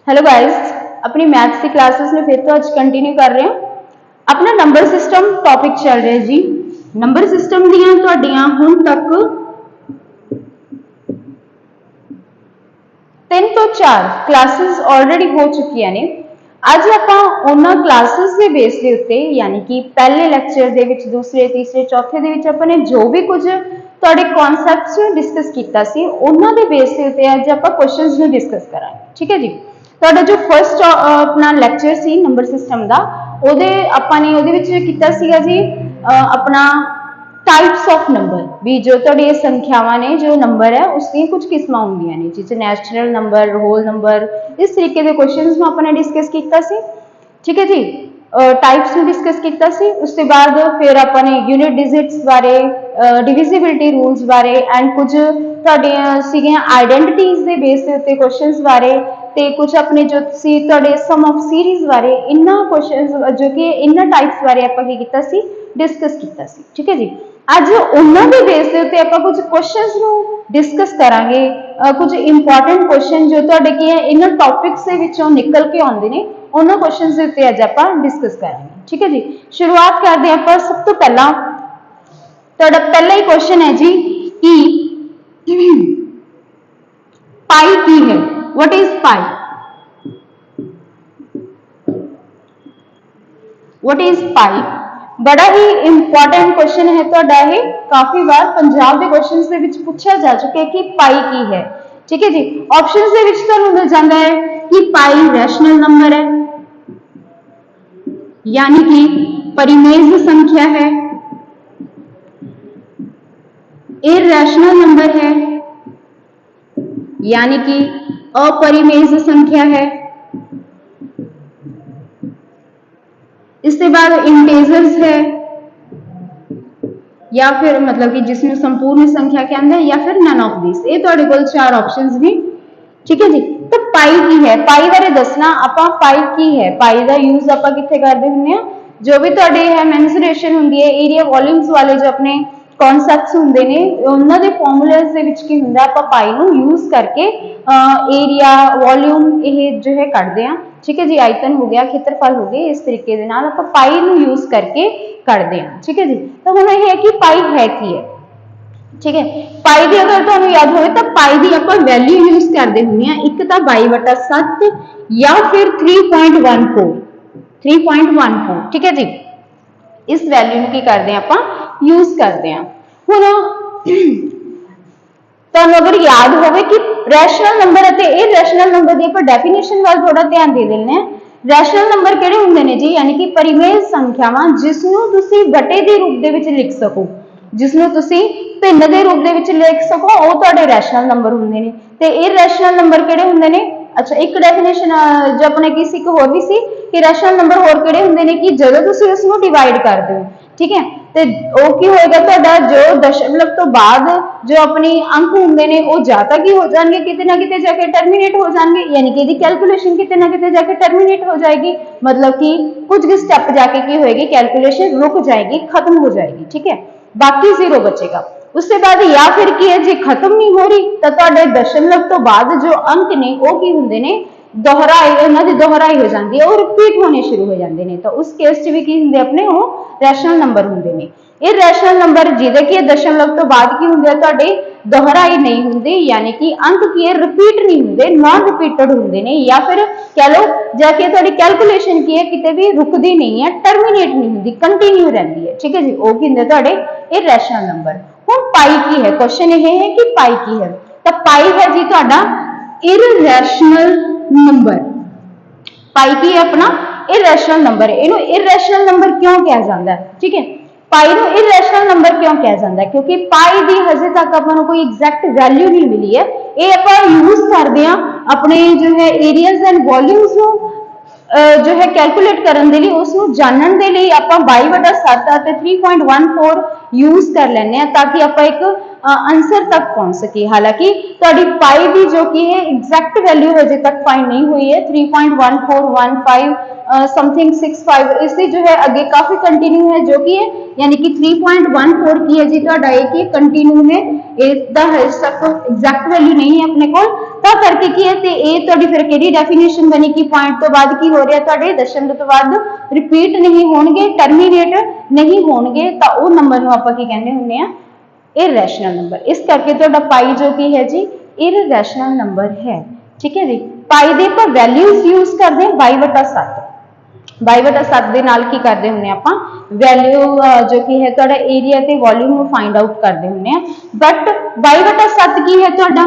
Hello guys, अपनी maths की classes में फिर तो आज कंटिन्यू कर रहे हैं। अपना नंबर सिस्टम टॉपिक चल रहा है जी। नंबर सिस्टम दियां तुहाडियां हुण तक 3 ਤੋਂ 4 क्लासेस ऑलरेडी हो चुकियां ने। ਅੱਜ ਆਪਾਂ ਉਹਨਾਂ ਕਲਾसेस ਦੇ ਬੇਸ ਦੇ ਉੱਤੇ ਯਾਨੀ ਕਿ ਪਹਿਲੇ ਲੈਕਚਰ ਦੇ ਵਿੱਚ, ਦੂਸਰੇ, ਤੀਸਰੇ, ਚੌਥੇ ਦੇ ਵਿੱਚ ਆਪਾਂ ਨੇ ਜੋ ਵੀ ਕੁਝ ਤੁਹਾਡੇ ਕਨਸੈਪਟਸ ਡਿਸਕਸ ਕੀਤਾ ਸੀ ਉਹਨਾਂ ਦੇ ਬੇਸ ਦੇ ਉੱਤੇ ਅੱਜ ਆਪਾਂ ਕੁਐਸਚਨਸ ਨੂੰ ਡਿਸਕਸ ਕਰਾਂਗੇ। ਠੀਕ ਹੈ ਜੀ। ਤੁਹਾਡਾ ਜੋ ਫਰਸਟ ਆਪਣਾ ਲੈਕਚਰ ਸੀ ਨੰਬਰ ਸਿਸਟਮ ਦਾ, ਉਹਦੇ ਆਪਾਂ ਨੇ ਉਹਦੇ ਵਿੱਚ ਕੀਤਾ ਸੀਗਾ ਜੀ ਆਪਣਾ टाइप्स ऑफ नंबर भी जो तुहाडी संख्यावां ने, जो नंबर है उसकी कुछ किस्मां होंदियां ने, जिस नैचुरल नंबर, होल नंबर, इस तरीके के क्वेश्चंस में आपने डिस्कस किया सी। ठीक है जी। टाइप्स में डिस्कस किया सी। उसके बाद फिर आपने यूनिट डिजिट्स बारे, डिविजिबिलिटी रूल्स बारे एंड कुछ तुहाडियां सीगियां आइडेंटिटीज के बेस के उत्ते क्वेश्चंस बारे ते कुछ अपने जो सी तुहाडे सम ऑफ सीरीज बारे इन्ना क्वेश्चंस जो कि इन्ना टाइप्स बारे आपां की कीता सी, डिस्कस किया सी। ठीक है जी। ਅੱਜ ਉਹਨਾਂ ਦੇ ਬੇਸ ਦੇ ਉੱਤੇ ਆਪਾਂ ਕੁਝ ਕੁਐਸਚਨਸ ਨੂੰ ਡਿਸਕਸ ਕਰਾਂਗੇ। ਕੁਝ ਇੰਪੋਰਟੈਂਟ ਕੁਐਸਚਨ ਜੋ ਤੁਹਾਡੇ ਕੀ ਹੈ ਇਹਨਾਂ ਟੌਪਿਕਸ ਦੇ ਵਿੱਚੋਂ ਨਿਕਲ ਕੇ ਆਉਂਦੇ ਨੇ, ਉਹਨਾਂ ਕੁਐਸਚਨਸ ਦੇ ਉੱਤੇ ਅੱਜ ਆਪਾਂ ਡਿਸਕਸ ਕਰਾਂਗੇ। ਠੀਕ ਹੈ ਜੀ। ਸ਼ੁਰੂਆਤ ਕਰਦੇ ਹਾਂ ਆਪਾਂ। ਸਭ ਤੋਂ ਪਹਿਲਾਂ ਤੁਹਾਡਾ ਪਹਿਲਾ ਹੀ ਕੁਐਸਚਨ ਹੈ ਜੀ ਕਿ ਪਾਈ ਕੀ ਹੈ? What is pi? What is pi? बड़ा ही इंपॉर्टेंट क्वेश्चन है तुहाडा ये। काफी बार पंजाब के क्वेश्चंस दे विच पूछा जा चुका है कि पाई की है। ठीक है जी। ऑप्शंस दे विच तुहानूं मिल जाता है कि पाई रैशनल नंबर है, यानी कि परिमेय संख्या है, इरैशनल नंबर है, यानी कि अपरिमेय संख्या है, इसके बाद इंटेजर्स है, या फिर मतलब कि जिसमें संपूर्ण संख्या कहते हैं, या फिर नन ऑफ दिस। ये तुहाडे कोल 4 ऑप्शंस ने। ठीक है जी। तो पाई की है, पाई बारे दसना आपां। पाई की है, पाई का यूज आपां कित्थे करदे हुंदे आ? जो भी तुहाडे है मेंसुरेशन हुंदी है, एरिया वॉल्यूम्स वाले जो अपने कॉन्सेप्ट्स हुंदे ने, उन्हां दे फॉर्मूलास दे विच की हुंदा, आपां पाई नूं यूज करके एरिया वॉल्यूम ये जो है कढदे आ। ठीक है जी। आयतन हो गया, क्षेत्रफल हो गए, इस तरीके दे नाल आपां पाई नूं यूज करके कढदे आ। ठीक है जी। तो हुण ये है कि पाई है की है। ठीक है। पाई की अगर तुहानूं याद होए तो पाई की आपां वैल्यू यूज करदे हुंदे आ, एक तां 22/7 या फिर 3.14। 3.14। ठीक है जी। इस वैल्यू नूं की करदे आ आपां यूज करदे आ। हुण तुहानूं अगर याद होवे कि रैशनल नंबर अते इरैशनल नंबर दी आपां डेफिनेशन वाल थोड़ा ध्यान दे देने। रैशनल नंबर किहड़े हुंदे ने जी? यानी कि परिमेय संख्यावां जिसनूं तुसीं बटे दे रूप दे विच लिख सको, जिसनूं तुसीं भिन्न दे रूप दे विच लिख सको, वो तुहाडे रैशनल नंबर हुंदे ने। ते इरैशनल नंबर किहड़े हुंदे ने? अच्छा, एक डेफिनेशन जो अपने किसी को होर भी सी कि रैशनल नंबर होर किहड़े हुंदे ने कि जदों तुसीं उसनूं डिवाइड करदे हो। ठीक है। ते वो की होएगा तुहाडा जो दशमलव तो बाद जो अपनी अंक होंगे ने वो जाता की हो जाएंगे, किते ना किते जाके टर्मिनेट हो जाएंगे, यानी कि कैलकुलेशन किते ना किते जाके टर्मिनेट हो जाएगी। मतलब कि कुछ भी स्टेप जाके की होएगी, कैलकुलेशन रुक जाएगी, खत्म हो जाएगी। ठीक है। बाकी 0 बचेगा। उसके बाद या फिर की है जी खत्म नहीं हो रही तो तुहाडे दशमलव तो बाद जो अंक ने वो की हुंदे ने दोहराई, उन्हां दी दोहराई हो जाती है और रिपीट होने शुरू हो जाते हैं। तो उस केस च भी की हुंदे अपने वो रैशनल नंबर हुंदे ने। इरैशनल नंबर जिहदे कि दशमलव तो बाद की हुंदे तुहाडे दोहराई नहीं हुंदी, यानी कि अंक की रिपीट नहीं हुंदे, नॉन रिपीटेड हुंदे ने, या फिर कह लो जाके तुहाडी कैलकुलेशन की है किते भी रुकदी नहीं है, टर्मिनेट नहीं हुंदी, कंटिन्यू रहती है। ठीक है जी। वो की हुंदे तुहाडे इरैशनल नंबर। हुण पाई की है, क्वेश्चन ये है कि पाई की है। तो पाई है जी तुहाडा इरैशनल नंबर। पाई की है अपना इरैशनल नंबर। इहनूं इरैशनल नंबर क्यों कहा जाता है? ठीक है। पाई नूं इरैशनल नंबर क्यों कहा जाता है? क्योंकि पाई दी हजे तक आपां नूं कोई एग्जैक्ट वैल्यू नहीं मिली है। ये आपां यूज करदे आ अपने जो है एरियाज एंड वॉल्यूम्स नूं जो है कैलकुलेट करने के लिए, उसको जानने के लिए आपां 22/7 ਅਤੇ 3.14 यूज कर लेने हैं ताकि आप एक आंसर तक पहुंच सके। हालांकि तुहाडी पाई की जो कि है एग्जैक्ट वैल्यू अजे तक फाइंड नहीं हुई है। 3.1415 समथिंग 65 इससे जो है आगे काफी कंटिन्यू है, जो कि है यानी कि 3.14 की है जी तुहाडा एक कंटिन्यू है। इसका हज तक एग्जैक्ट वैल्यू नहीं है अपने को, ਤਾਂ ਕਰਕੇ ਕੀ ਹੈ ਤੇ ਇਹ ਤੁਹਾਡੀ ਫਿਰ ਕਿਹੜੀ ਡੈਫੀਨੇਸ਼ਨ ਬਣੀ ਕਿ ਪੁਆਇੰਟ ਤੋਂ ਬਾਅਦ ਕੀ ਹੋ ਰਿਹਾ ਤੁਹਾਡੇ ਦਸ਼ਮਲਵ ਤੋਂ ਬਾਅਦ ਰਿਪੀਟ ਨਹੀਂ ਹੋਣਗੇ, ਟਰਮੀਨੇਟ ਨਹੀਂ ਹੋਣਗੇ, ਤਾਂ ਉਹ ਨੰਬਰ ਨੂੰ ਆਪਾਂ ਕੀ ਕਹਿੰਦੇ ਹੁੰਦੇ ਆ, इरेशनल नंबर। इस करके ਤੁਹਾਡਾ ਪਾਈ जो कि है जी इरेशनल नंबर है। ठीक है जी, पाई ਦੇ ਆਪਾਂ ਵੈਲਿਊਜ਼ ਯੂਜ਼ ਕਰਦੇ ਹਾਂ 22/7। 22/7 ਦੇ ਨਾਲ ਕੀ ਕਰਦੇ ਹੁੰਦੇ ਆਪਾਂ, ਵੈਲਿਊ ਜੋ ਕਿ ਹੈ ਤੁਹਾਡਾ ਏਰੀਆ ਤੇ ਵੋਲਿਊਮ ਨੂੰ ਫਾਈंड ਆਊਟ ਕਰਦੇ ਹੁੰਦੇ ਆ। ਬਟ 22/7 ਕੀ ਹੈ ਤੁਹਾਡਾ,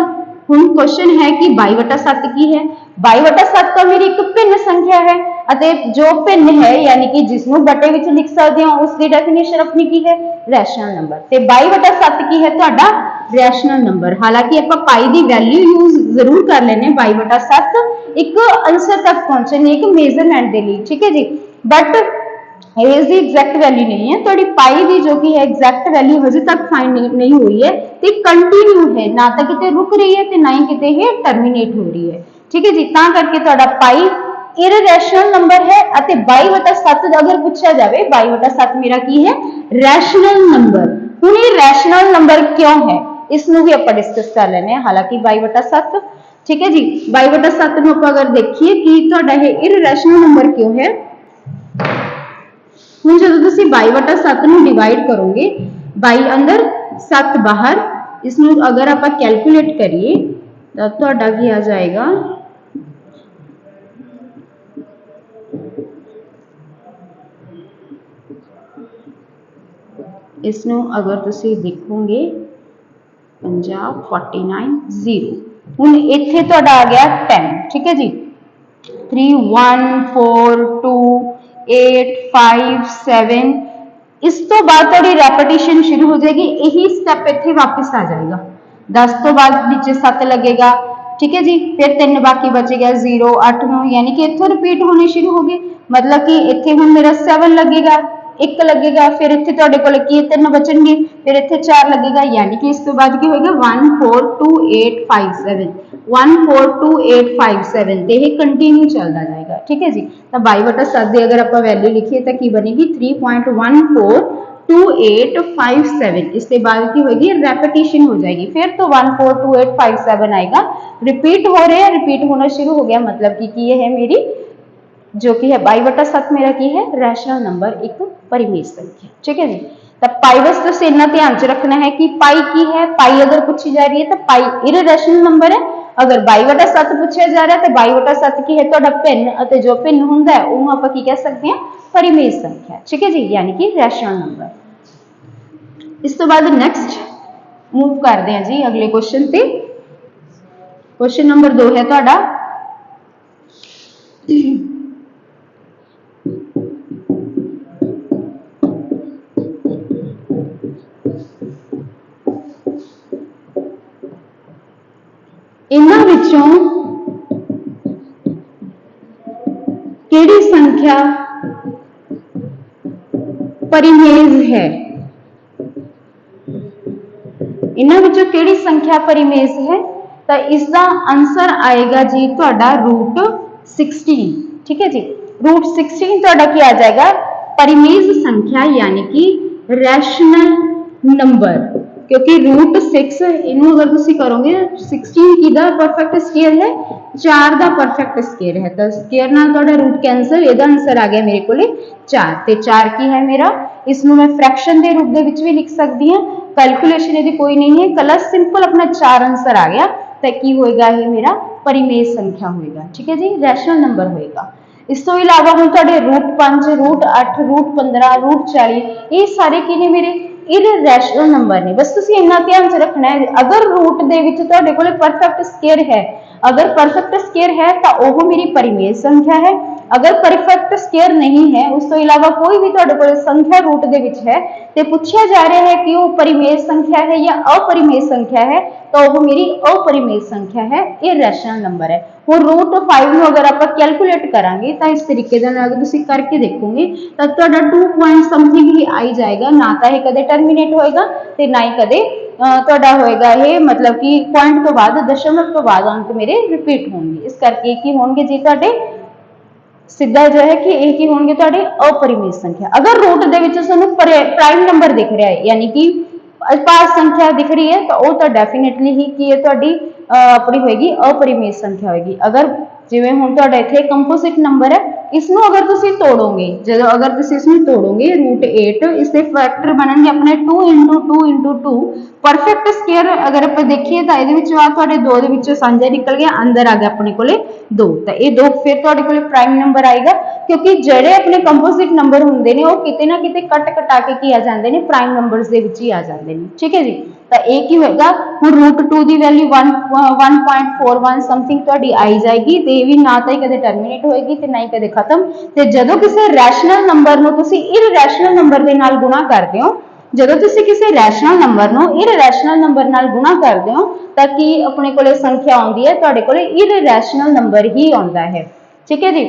ਹੁਣ क्वेश्चन है कि 22/7 की है। 22/7 तो मेरी एक भिन्न संख्या है, ਅਤੇ जो भिन्न है यानी कि जिसਨੂੰ बटे ਵਿੱਚ ਲਿਖ ਸਕਦੇ ਹਾਂ उसकी डेफिनेशन अपनी की है रैशनल नंबर। ਤੇ 22/7 ਕੀ ਹੈ ਤੁਹਾਡਾ रैशनल नंबर। ਹਾਲਾਂਕਿ ਆਪਾਂ ਪਾਈ ਦੀ ਵੈਲਿਊ ਯੂਜ਼ ਜ਼ਰੂਰ ਕਰ ਲੈਣੇ 22/7 ਇੱਕ ਆਨਸਰ ਤੱਕ ਪਹੁੰਚਣ ਲਈ, ਇੱਕ ਮੇਜ਼ਰਮੈਂਟ ਦੇ ਲਈ। ਠੀਕ ਹੈ ਜੀ, ਬਟ ਇਸ ਦੀ ਐਗਜ਼ੈਕਟ ਵੈਲਿਊ ਨਹੀਂ ਹੈ ਤੁਹਾਡੀ ਪਾਈ ਦੀ ਜੋ ਕਿ ਹੈ ਐਗਜ਼ੈਕਟ ਵੈਲਿਊ ਹਜੇ ਤੱਕ ਫਾਈਂਡ ਨਹੀਂ ਹੋਈ ਹੈ ਤੇ ਕੰਟੀਨਿਊ ਹੈ, ਨਾ ਤਾਂ ਕਿਤੇ ਰੁਕ ਰਹੀ ਹੈ ਤੇ ਨਾ ਹੀ ਕਿਤੇ ਇਹ ਟਰਮੀਨੇਟ ਹੋ ਰਹੀ ਹੈ। ਠੀਕ ਹੈ ਜੀ, ਤਾਂ ਕਰਕੇ ਤੁਹਾਡਾ ਪਾਈ इरेशनल नंबर है। 22/7 अगर पूछा जाए 22/7 मेरा की है रैशनल नंबर। हुण ये रैशनल नंबर क्यों है इसनूं भी आपां डिस्कस कर लेने हैं। हालांकि 22/7 ठीक है जी, 22/7 नूं आपां अगर देखिए कि तुहाडा ये इरेशनल नंबर क्यों है। हुण जदों तुसीं 22/7 नूं डिवाइड करोगे, 22 अंदर 7 बाहर, इसनूं अगर आपां कैलकुलेट करिए तो तुहाडा की आ जाएगा इसनूं अगर तुसी देखोगे 50 49 0। हुण इत्थे तुहाडा आ गया 10। ठीक है जी, 3 1 4 2 8 5 7। इस तो बाद थोड़ी रेपिटेशन शुरू हो जाएगी, यही स्टेप इत्थे वापस आ जाएगा। 10 तो बाद नीचे 7 लगेगा। ठीक है जी, फिर 3 बाकी बचेगा 0 8 9, यानी कि इत्थों रिपीट होने शुरू हो गए। मतलब कि इत्थे हुण मेरा 7 लगेगा, 1 लगेगा, फिर इत्थे तुहाडे कोल की 3 बचणगे, फिर इत्थे 4 लगेगा, यानी कि इस तो बाद की होएगा 1 4 2 8 5 7 1 4 2 8 5 7 ते ये कंटिन्यू चलता जाएगा। ठीक है जी, तो 22/7 दी अगर आपां वैल्यू लिखिए तो की बनेगी 3.142857। इसके बाद की होगी रेपिटेशन हो जाएगी, फिर तो 142857 आएगा। रिपीट हो रहे हैं, रिपीट होना शुरू हो गया, मतलब कि ये है मेरी जो कि है 22/7 मेरा की है रैशनल नंबर, एक परिमेय संख्या। ठीक है जी, तो पाई बस तो इतना ध्यान च रखना है कि पाई की है, पाई अगर पूछी जा रही है तो पाई इरेशनल नंबर है। अगर 22/7 पूछा जा रहा है तो 22/7 की है तुहाडा भिन्न, और जो भिन्न हुंदा है उहनूं आपां की कह सकते हैं परिमेय संख्या। ठीक है जी, यानी कि रैशनल नंबर। इस तो बाद नेक्स्ट मूव करते हैं जी अगले क्वेश्चन पे। क्वेश्चन नंबर 2 है तुहाडा इन्हां विचों केड़ी संख्या परिमेय है। इन्हां विचों केड़ी संख्या परिमेय है, तो इसका आंसर आएगा जी तुहाडा √16। ठीक है जी, √16 तुहाडा की आ जाएगा परिमेय संख्या, यानी कि रैशनल नंबर। क्योंकि √6 इनू अगर तुसी करोगे 16 की दा परफेक्ट स्केयर है, 4 दा परफेक्ट स्केयर है, तो स्केयर नाल तुहाडा रूट कैंसल, इहदा आंसर आ गया मेरे कोले 4। ते 4 की है मेरा, इसनू मैं फ्रैक्शन दे रूप दे विच भी लिख सकती हूं, कैलकुलेशन इहदी कोई नहीं है, कल सिंपल अपना 4 आंसर आ गया। तो की होएगा ये मेरा परिमेय संख्या होएगा। ठीक है जी, रैशनल नंबर होएगा। इस तो इलावा हुण तुहाडे √5 √8 √15 √40 ये सारे की ने मेरे इरेशनल नंबर ने। बस तुसी इन्ना ध्यान च रखना है, अगर रूट दे विच तुहाडे कोले परफेक्ट स्केयर है, अगर परफेक्ट स्केयर है तो वह मेरी परिमेय संख्या है। अगर परफेक्ट स्केयर नहीं है, उस तो इलावा कोई भी तुहाडे कोले संख्या रूट दे विच है ते पूछा जा रहा है कि वो परिमेय संख्या है या अपरिमेय संख्या है, तो वह मेरी अपरिमेय संख्या है, इरेशनल नंबर है। हुण √5 नूं अगर आप कैलकुलेट करांगे तो इस तरीके दे नाल तुसीं करके देखोगे तो तुहाडा 2 पॉइंट समथिंग ही आई जाएगा, ना तो यह कदे टर्मिनेट होएगा ते ना ही कदे तुहाडा होएगा ये, मतलब कि पॉइंट तो बाद दशमलव तो बाद अंक मेरे रिपीट होंगे। इस करके की होंगे जी तुहाडे सीधा जो है कि एक ही होंगे तुहाडे अपरिमेय संख्या। अगर रूट दे विच सानू प्राइम नंबर दिख रहा है, यानी कि पास संख्या दिख रही है तो वो तो डेफिनेटली ही की है तुहाडी अपनी होएगी अपरिमेय संख्या होएगी। अगर जिवें हुण तुहाडा इत्थे कंपोजिट नंबर है, इसनों अगर तुसीं तोड़ोगे, जो अगर तुसीं इसनों तोड़ोगे √8 इसके फैक्टर बनणगे अपने 2 × 2 × 2 परफेक्ट स्केयर अगर आप देखिए तो ये तुहाडे 2 दे विचों साझा निकल गया, अंदर आ गया अपने कोले 2, तो ये 2 फिर तुहाडे कोले प्राइम नंबर आएगा, क्योंकि ਜਿਹੜੇ अपने कंपोजिट नंबर ਹੁੰਦੇ ਨੇ ਉਹ ਕਿਤੇ ਨਾ ਕਿਤੇ ਕੱਟ ਕਟਾ ਕੇ ਕੀ ਆ ਜਾਂਦੇ ਨੇ प्राइम नंबर्स ਦੇ ਵਿੱਚ ਹੀ ਆ ਜਾਂਦੇ ਨੇ। ठीक है जी, तो ये की होएगा ਹੁਣ √2 ਦੀ वैल्यू 1.41 समथिंग ਤੁਹਾਡੀ आई जाएगी, ਤੇ ਇਹ ਵੀ ਨਾ ਤਾਂ ਕਦੇ ਟਰਮੀਨੇਟ ਹੋਏਗੀ ਤੇ ਨਾ ਹੀ ਕਦੇ ਖਤਮ। ਤੇ ਜਦੋਂ ਕਿਸੇ ਰੈਸ਼ਨਲ ਨੰਬਰ ਨੂੰ ਤੁਸੀਂ ਇਰਰੈਸ਼ਨਲ ਨੰਬਰ ਦੇ ਨਾਲ ਗੁਣਾ ਕਰਦੇ ਹੋ, ਜਦੋਂ ਤੁਸੀਂ ਕਿਸੇ ਰੈਸ਼ਨਲ ਨੰਬਰ ਨੂੰ ਇਰਰੈਸ਼ਨਲ ਨੰਬਰ ਨਾਲ ਗੁਣਾ ਕਰਦੇ ਹੋ ਤਾਂ ਕੀ ਆਪਣੇ ਕੋਲੇ ਸੰਖਿਆ ਆਉਂਦੀ ਹੈ, ਤੁਹਾਡੇ ਕੋਲੇ ਇਰਰੈਸ਼ਨਲ ਨੰਬਰ ਹੀ ਆਉਂਦਾ ਹੈ। ਠੀਕ ਹੈ ਜੀ,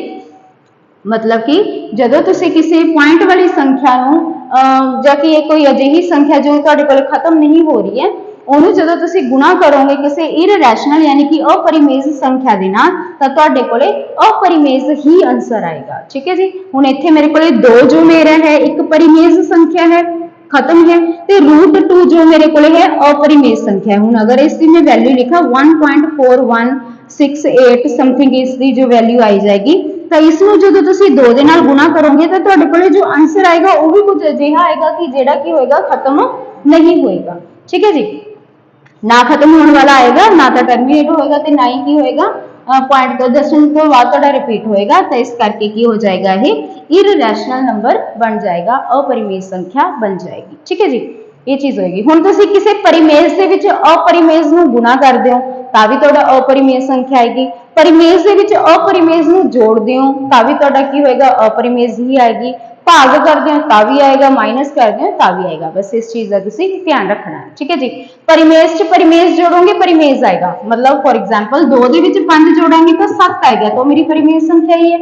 मतलब कि ਜਦੋਂ ਤੁਸੀਂ ਕਿਸੇ पॉइंट वाली संख्या ਨੂੰ ਜਾਂ ਕਿ ਇਹ ਕੋਈ ਅਜਿਹੀ ਸੰਖਿਆ ਜੋ ਤੁਹਾਡੇ ਕੋਲ ਖਤਮ ਨਹੀਂ ਹੋ ਰਹੀ ਹੈ, ਉਹਨੂੰ ਜਦੋਂ ਤੁਸੀਂ ਗੁਣਾ ਕਰੋਗੇ ਕਿਸੇ ਇਰਰੈਸ਼ਨਲ यानी कि अपरिमेय संख्या ਦੇ ਨਾਲ ਤਾਂ ਤੁਹਾਡੇ ਕੋਲੇ अपरिमेय ही आंसर आएगा। ठीक है जी, ਹੁਣ ਇੱਥੇ ਮੇਰੇ ਕੋਲੇ 2 जो मेरा है एक परिमेय संख्या है खत्म है, तो √2 जो मेरे को है अपरिमेय संख्या है। हूँ अगर इसकी मैं वैल्यू लिखा 1.4168 समथिंग इसकी जो वैल्यू आई जाएगी, तो इसमें जो तुम 2 दे नाल गुणा करोगे तो तुहाडे कोले जो आंसर आएगा वो भी कुछ अजिहा आएगा कि जेड़ा की होएगा खत्म नहीं होएगा। ठीक है जी, ना खत्म होने वाला आएगा, ना तो टर्मिनेट होएगा ते ना ही की होएगा पॉइंट तो दसण तो बाद तुहाडा रिपीट होएगा, तो इस करके की हो जाएगा ये इररैशनल नंबर बन जाएगा, अपरिमेय संख्या बन जाएगी। ठीक है जी, ये चीज होएगी। हुण तुसीं किसी परिमेय दे विच अपरिमेय नूं गुणा करदे हो तां भी तुहाडा अपरिमेय संख्या आएगी, परिमेय दे विच अपरिमेय नूं जोड़दे हो तां भी तुहाडा की होएगा अपरिमेय ही आएगी, भाग करदे हो तां भी आएगा, माइनस करदे हो तां भी आएगा। बस इस चीज का तुसीं ध्यान रखना है। ठीक है जी, परिमेय च परिमेय जोड़ोगे परिमेय आएगा, मतलब फॉर एग्जांपल 2 दे विच 5 जोड़ांगे तो 7 आएगा, तो मेरी परिमेय संख्या ही है।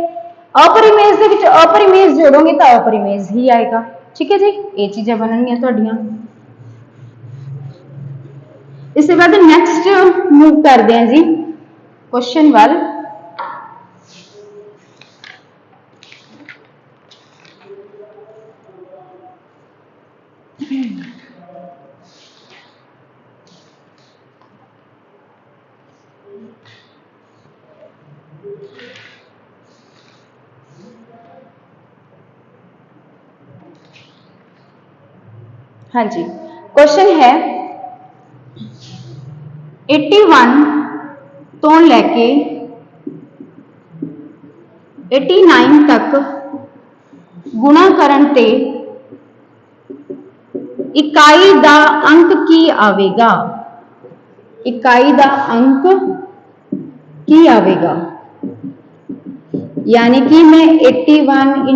अपरिमेय दे विच अपरिमेय जोड़ोगे तो अपरिमेय ही आएगा। ठीक है जी, ये चीजें बननियां तुहाडियां। इसके बाद नेक्स्ट मूव करते हैं जी क्वेश्चन वाल। हाँ जी, क्वेश्चन है 81 तो लैके 89 तक गुणा करन ते इकाई दा अंक की आवेगा, इकाई दा अंक की आवेगा। यानी कि मैं 81 ×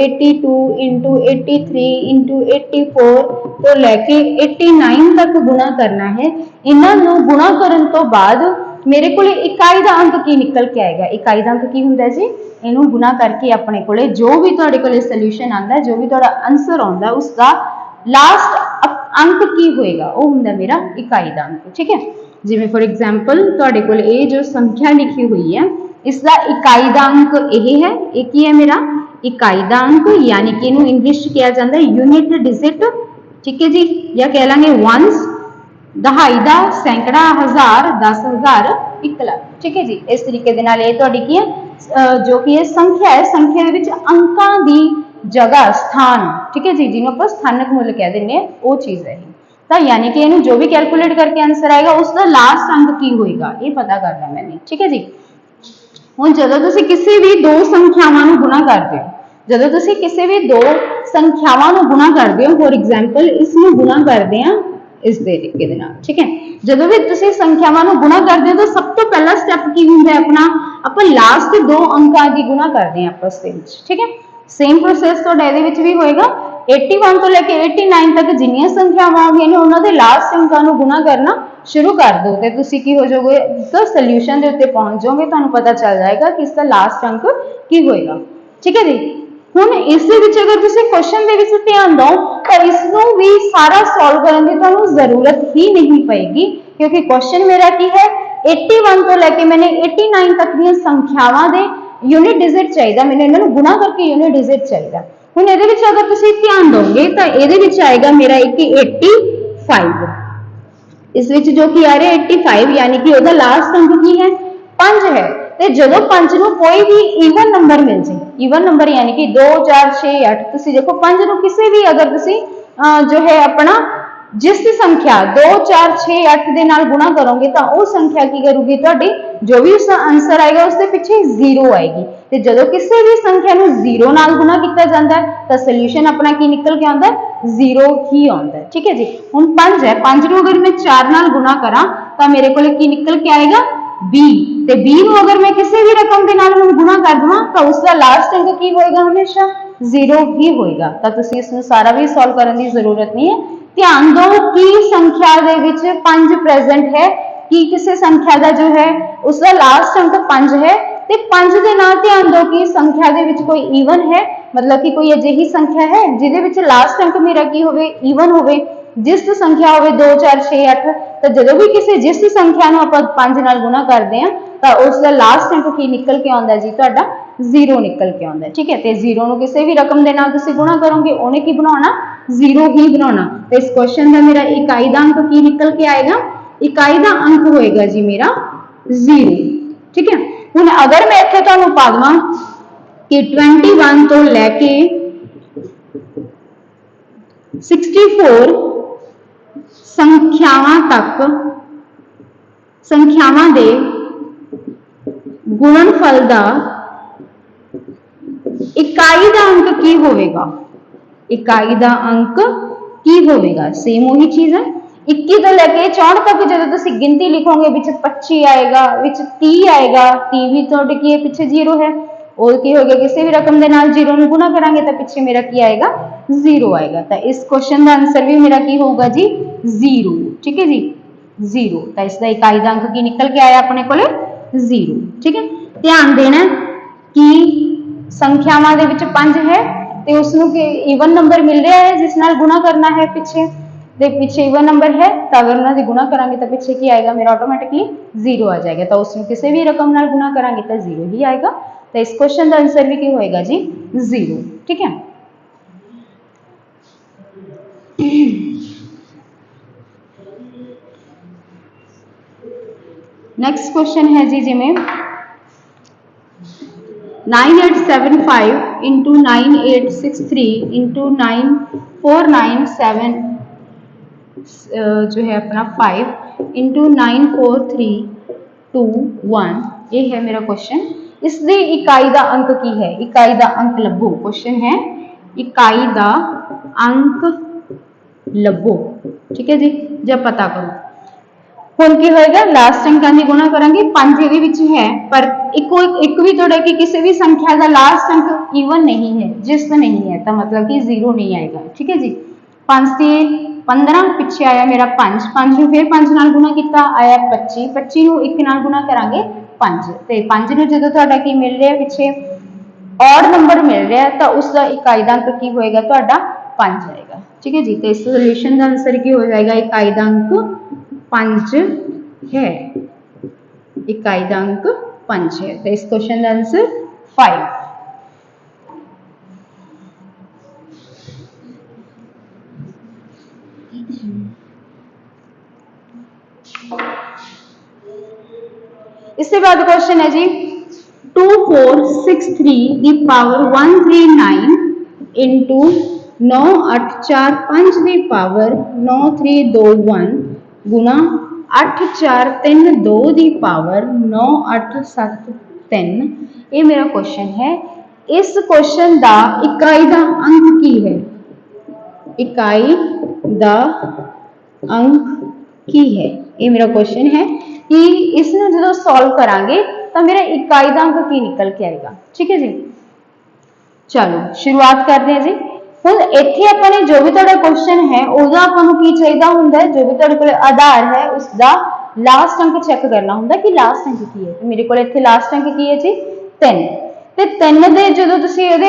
82 × 83 × 84 तो लैके 89 तक गुणा करना है। इन्हों गुणा करन तो बाद मेरे को इकाई का अंक की निकल के आएगा। इकाई का अंक की हुंदा जी, इनू गुणा करके अपने को जो भी तुहाडे कोले सोल्यूशन आंदा, जो भी तुहाडा आंसर आंदा, उसका लास्ट अंक की होएगा वो हुंदा मेरा इकाई का अंक। ठीक है, जिवें फॉर एग्जांपल तुहाडे कोल ये जो संख्या लिखी हुई है इसका इकाई का अंक यही है, एक ही है मेरा इकाई का अंक, यानी कि इनू इंग्लिश किया जाता है यूनिट डिजिट। ठीक है जी, या कह लांगे वंस, दहाई दा, सैकड़ा, हजार, 10,000, 1 लाख। ठीक है जी, इस तरीके दे नाल ये तुहाडी की है जो कि संख्या है, संख्या दे विच अंकां दी जगह स्थान। ठीक है जी, जिन्हों पर स्थानक मूल्य कह देंगे वो चीज है। तो यानी कि इनू जो भी कैलकुलेट करके आंसर आएगा उसका लास्ट अंक की होएगा ये पता करना मैंने। ठीक है जी, ਹੁਣ ਜਦੋਂ ਤੁਸੀਂ ਕਿਸੇ ਵੀ ਦੋ ਸੰਖਿਆਵਾਂ ਨੂੰ ਗੁਣਾ ਕਰਦੇ ਹੋ, ਜਦੋਂ ਤੁਸੀਂ ਕਿਸੇ ਵੀ ਦੋ ਸੰਖਿਆਵਾਂ ਨੂੰ ਗੁਣਾ ਕਰਦੇ ਹੋ, ਫੋਰ ਐਗਜ਼ਾਮਪਲ ਇਸ ਨੂੰ ਗੁਣਾ ਕਰਦੇ ਆ ਇਸ ਦੇ ਤਰੀਕੇ ਦੇ ਨਾਲ। ਠੀਕ ਹੈ, ਜਦੋਂ ਵੀ ਤੁਸੀਂ ਸੰਖਿਆਵਾਂ ਨੂੰ ਗੁਣਾ ਕਰਦੇ ਹੋ ਤਾਂ ਸਭ ਤੋਂ ਪਹਿਲਾ ਸਟੈਪ ਕੀ ਹੁੰਦਾ ਹੈ ਆਪਣਾ, ਆਪਾਂ ਲਾਸਟ ਦੋ ਅੰਕਾਂ ਦੀ ਗੁਣਾ ਕਰਦੇ ਆ ਆਪਸ ਦੇ ਵਿੱਚ। ਠੀਕ ਹੈ, सेम प्रोसेस तो ਇਹਦੇ ਵਿੱਚ ਵੀ ਹੋਏਗਾ। 81 ਤੋਂ ਲੈ ਕੇ 89 ਤੱਕ ਜਿੰਨੀਆਂ ਸੰਖਿਆਵਾਂ ਆਉਂਦੀਆਂ ਨੇ ਉਹਨਾਂ ਦੇ ਲਾਸਟ ਅੰਕਾਂ ਨੂੰ ਗੁਣਾ ਕਰਨਾ शुरू कर दो तो तुसी की हो जाओगे, तो सोल्यूशन के उत्ते पहुंच जाओगे, तुहानू पता चल जाएगा कि इसका लास्ट अंक की होएगा। ठीक है जी, हुण इस दे विच अगर तुसी क्वेश्चन दे विच ध्यान दो तो इसनू भी सारा सॉल्व करने की तुहानू जरूरत ही नहीं पएगी, क्योंकि क्वेश्चन मेरा की है 81 तो लैके मैंने 89 तक दी संख्यावां दे यूनिट डिजिट चाहिए, मैंने इन्हां नू गुणा करके यूनिट डिजिट चाहिए। हुण इहदे विच अगर तुसी ध्यान दोगे तो इहदे विच आएगा मेरा एक 80 5 इस विच जो कि आ रहा है 85 यानी कि ਉਹਦਾ लास्ट अंक की है 5 है ਤੇ ਜਦੋਂ 5 ਨੂੰ ਕੋਈ ਵੀ ਈਵਨ ਨੰਬਰ ਮਿਲ ਜੇ ਈਵਨ ਨੰਬਰ यानी कि 2 4 6 8 ਤੁਸੀਂ ਦੇਖੋ 5 ਨੂੰ ਕਿਸੇ ਵੀ ਅਗਰ ਤੁਸੀਂ जो है अपना जिस संख्या 2 4 6 8 ਦੇ ਨਾਲ ਗੁਣਾ ਕਰੋਗੇ ਤਾਂ ਉਹ ਸੰਖਿਆ ਕੀ ਕਰੂਗੀ ਤੁਹਾਡੀ जो भी उसका आंसर आएगा उसके पीछे 0 आएगी ਤੇ ਜਦੋਂ ਕਿਸੇ ਵੀ ਸੰਖਿਆ ਨੂੰ 0 ਨਾਲ ਗੁਣਾ ਕੀਤਾ ਜਾਂਦਾ ਹੈ ਤਾਂ ਸੋਲੂਸ਼ਨ ਆਪਣਾ ਕੀ ਨਿਕਲ ਕੇ ਆਉਂਦਾ ਹੈ 0 ਹੀ ਆਉਂਦਾ ਹੈ ਠੀਕ ਹੈ ਜੀ ਹੁਣ 5 ਹੈ 5 ਨੂੰ ਅਗਰ ਮੈਂ 4 ਨਾਲ ਗੁਣਾ ਕਰਾਂ ਤਾਂ ਮੇਰੇ ਕੋਲੇ ਕੀ ਨਿਕਲ ਕੇ ਆਏਗਾ 20 ਤੇ 20 ਨੂੰ ਅਗਰ ਮੈਂ ਕਿਸੇ ਵੀ ਰਕਮ ਦੇ ਨਾਲ ਹੁਣ ਗੁਣਾ ਕਰ ਦਵਾਂ ਤਾਂ ਉਸਦਾ ਲਾਸਟ ਅੰਕ ਕੀ ਹੋਏਗਾ ਹਮੇਸ਼ਾ 0 ਹੀ ਹੋਏਗਾ ਤਾਂ ਤੁਸੀਂ ਇਸ ਨੂੰ ਸਾਰਾ ਵੀ ਸੋਲਵ ਕਰਨ ਦੀ ਜ਼ਰੂਰਤ ਨਹੀਂ ਹੈ ਧਿਆਨ ਦਿਓ ਕਿ ਸੰਖਿਆ ਦੇ ਵਿੱਚ 5 ਪ੍ਰੈਜ਼ੈਂਟ ਹੈ कि किसी संख्या का जो है उसका लास्ट अंक 5 है ते 5 ਦੇ ਨਾਲ ਧਿਆਨ ਦਿਓ ਕਿ ਸੰਖਿਆ ਦੇ ਵਿੱਚ ਕੋਈ ਈਵਨ ਹੈ मतलब कि कोई ਅਜਿਹੀ ਸੰਖਿਆ ਹੈ ਜਿਹਦੇ ਵਿੱਚ ਲਾਸਟ ਅੰਕ ਮੇਰਾ ਕੀ ਹੋਵੇ ਈਵਨ ਹੋਵੇ ਜਿਸ ਸੰਖਿਆ ਹੋਵੇ 2 4 6 8 ਤਾਂ ਜਦੋਂ ਵੀ ਕਿਸੇ ਜਿਸ ਸੰਖਿਆ ਨੂੰ ਆਪਾਂ 5 ਨਾਲ ਗੁਣਾ ਕਰਦੇ ਹਾਂ ਤਾਂ ਉਸ ਦਾ ਲਾਸਟ ਅੰਕ ਕੀ ਨਿਕਲ ਕੇ ਆਉਂਦਾ ਜੀ ਤੁਹਾਡਾ 0 ਨਿਕਲ ਕੇ ਆਉਂਦਾ ਠੀਕ ਹੈ ਤੇ 0 ਨੂੰ ਕਿਸੇ ਵੀ ਰਕਮ ਦੇ ਨਾਲ ਤੁਸੀਂ ਗੁਣਾ ਕਰੋਗੇ ਉਹਨੇ ਕੀ ਬਣਾਉਣਾ 0 ਹੀ ਬਣਾਉਣਾ ਤੇ ਇਸ ਕੁਐਸਚਨ ਦਾ ਮੇਰਾ ਇਕਾਈ ਦਾ ਅੰਕ ਕੀ ਨਿਕਲ ਕੇ ਆਏਗਾ इकाई का अंक होएगा जी मेरा 0 ठीक है हुण अगर मैं इत्थे तुहानूं पा दवां कि 21 तो लैके 64 संख्यावां तक संख्यावां दे गुणनफल दा इकाई दा अंक की होवेगा इकाई दा अंक की होवेगा सेम वही चीज है 21 ਤੋਂ ਲੈ ਕੇ 64 तक ਜਦੋਂ ਤੁਸੀਂ ਗਿਣਤੀ ਲਿਖੋਗੇ ਵਿੱਚ 25 ਆਏਗਾ ਵਿੱਚ 30 ਆਏਗਾ 30 ਵੀ ਤੁਹਾਡੇ ਕੀ ਹੈ ਪਿੱਛੇ 0 ਹੈ और ਕੀ ਹੋਏਗਾ ਕਿਸੇ ਵੀ ਰਕਮ ਦੇ ਨਾਲ 0 ਨੂੰ ਗੁਣਾ ਕਰਾਂਗੇ ਤਾਂ ਪਿੱਛੇ ਮੇਰਾ ਕੀ ਆਏਗਾ 0 ਆਏਗਾ ਤਾਂ ਇਸ ਕੁਐਸਚਨ ਦਾ ਆਨਸਰ ਵੀ ਮੇਰਾ ਕੀ ਹੋਊਗਾ ਜੀ 0 ਠੀਕ ਹੈ ਜੀ 0 ਤਾਂ ਇਸ ਦਾ ਇਕਾਈ ਦਾ ਅੰਕ ਕੀ ਨਿਕਲ ਕੇ ਆਇਆ ਆਪਣੇ ਕੋਲੇ 0 ਠੀਕ ਹੈ ਧਿਆਨ ਦੇਣਾ ਕਿ ਸੰਖਿਆਵਾਂ ਦੇ ਵਿੱਚ 5 ਹੈ ਤੇ ਉਸ ਨੂੰ ਕਿ ਈਵਨ ਨੰਬਰ ਮਿਲ ਰਿਹਾ ਹੈ ਜਿਸ ਨਾਲ ਗੁਣਾ ਕਰਨਾ ਹੈ ਪਿੱਛੇ ਦੇ ਪਿੱਛੇ इवन नंबर है तो अगर उन्होंने गुणा करांगे तो पीछे की आएगा मेरा ऑटोमेटिकली 0 आ जाएगा तो उसमें किसी भी रकम नाल गुणा करांगे तो 0 ही आएगा तो इस क्वेश्चन का आंसर भी की होएगा जी 0 ठीक है नेक्स्ट क्वेश्चन है जी जिमें 9875 इंटू 9863 इंटू 9497 जो है अपना 5 इंटू 94321 ये है मेरा क्वेश्चन इसकी इकाई का अंक की है इकाई का अंक लभो क्वेश्चन है इकाई का अंक लभो ठीक है जी जब पता करो हुण की होएगा लास्ट अंकां दी गुणा करांगे 5 ਇਹਦੇ ਵਿੱਚ है पर एक भी थोड़ा कि किसी भी संख्या का लास्ट अंक इवन नहीं है जिस नहीं है तो मतलब कि 0 नहीं आएगा ठीक है जी 5 से 15 पिछे आया मेरा 5 5 ਨੂੰ फिर 5 ਨਾਲ ਗੁਣਾ ਕੀਤਾ ਆਇਆ 25 25 ਨੂੰ 1 ਨਾਲ ਗੁਣਾ ਕਰਾਂਗੇ 5 ਤੇ 5 ਨੂੰ ਜਦੋਂ ਤੁਹਾਡਾ ਕੀ ਮਿਲ ਰਿਹਾ ਪਿੱਛੇ ਔਡ ਨੰਬਰ ਮਿਲ ਰਿਹਾ ਤਾਂ ਉਸ ਦਾ ਇਕਾਈ ਦਾ ਅੰਕ ਕੀ ਹੋਏਗਾ ਤੁਹਾਡਾ 5 ਆਏਗਾ ठीक है जी तो इस सॉल्यूशन का आंसर की हो जाएगा इकाई का अंक 5 है इकाई का अंक 5 है तो इस क्वेश्चन का आंसर 5 इसके बाद क्वेश्चन है जी 2463 की पावर 139 इंटू 9845 की पावर 9321 गुणा 8432 की पावर 9873 ये मेरा क्वेश्चन है इस क्वेश्चन का इकाई का अंक की है इकाई का अंक की है ये मेरा क्वेश्चन है कि इसमें जो सॉल्व करांगे तो मेरा इकाई का अंक की निकल के आएगा ठीक है जी चलो शुरुआत करते हैं जी ਹੁਣ ਇੱਥੇ ਆਪਾਂ ਨੇ जो भी ਤੁਹਾਡਾ क्वेश्चन है ਉਹਦਾ ਆਪਾਂ ਨੂੰ ਕੀ ਚਾਹੀਦਾ ਹੁੰਦਾ जो भी ਤੁਹਾਡੇ ਕੋਲ ਆਧਾਰ है उसका लास्ट अंक चेक करना ਹੁੰਦਾ कि लास्ट अंक ਕੀ ਹੈ ਮੇਰੇ ਕੋਲ ਇੱਥੇ लास्ट अंक ਕੀ ਹੈ ਜੀ 3 ਤੇ 3 ਦੇ ਜਦੋਂ ਤੁਸੀਂ ਇਹਦੇ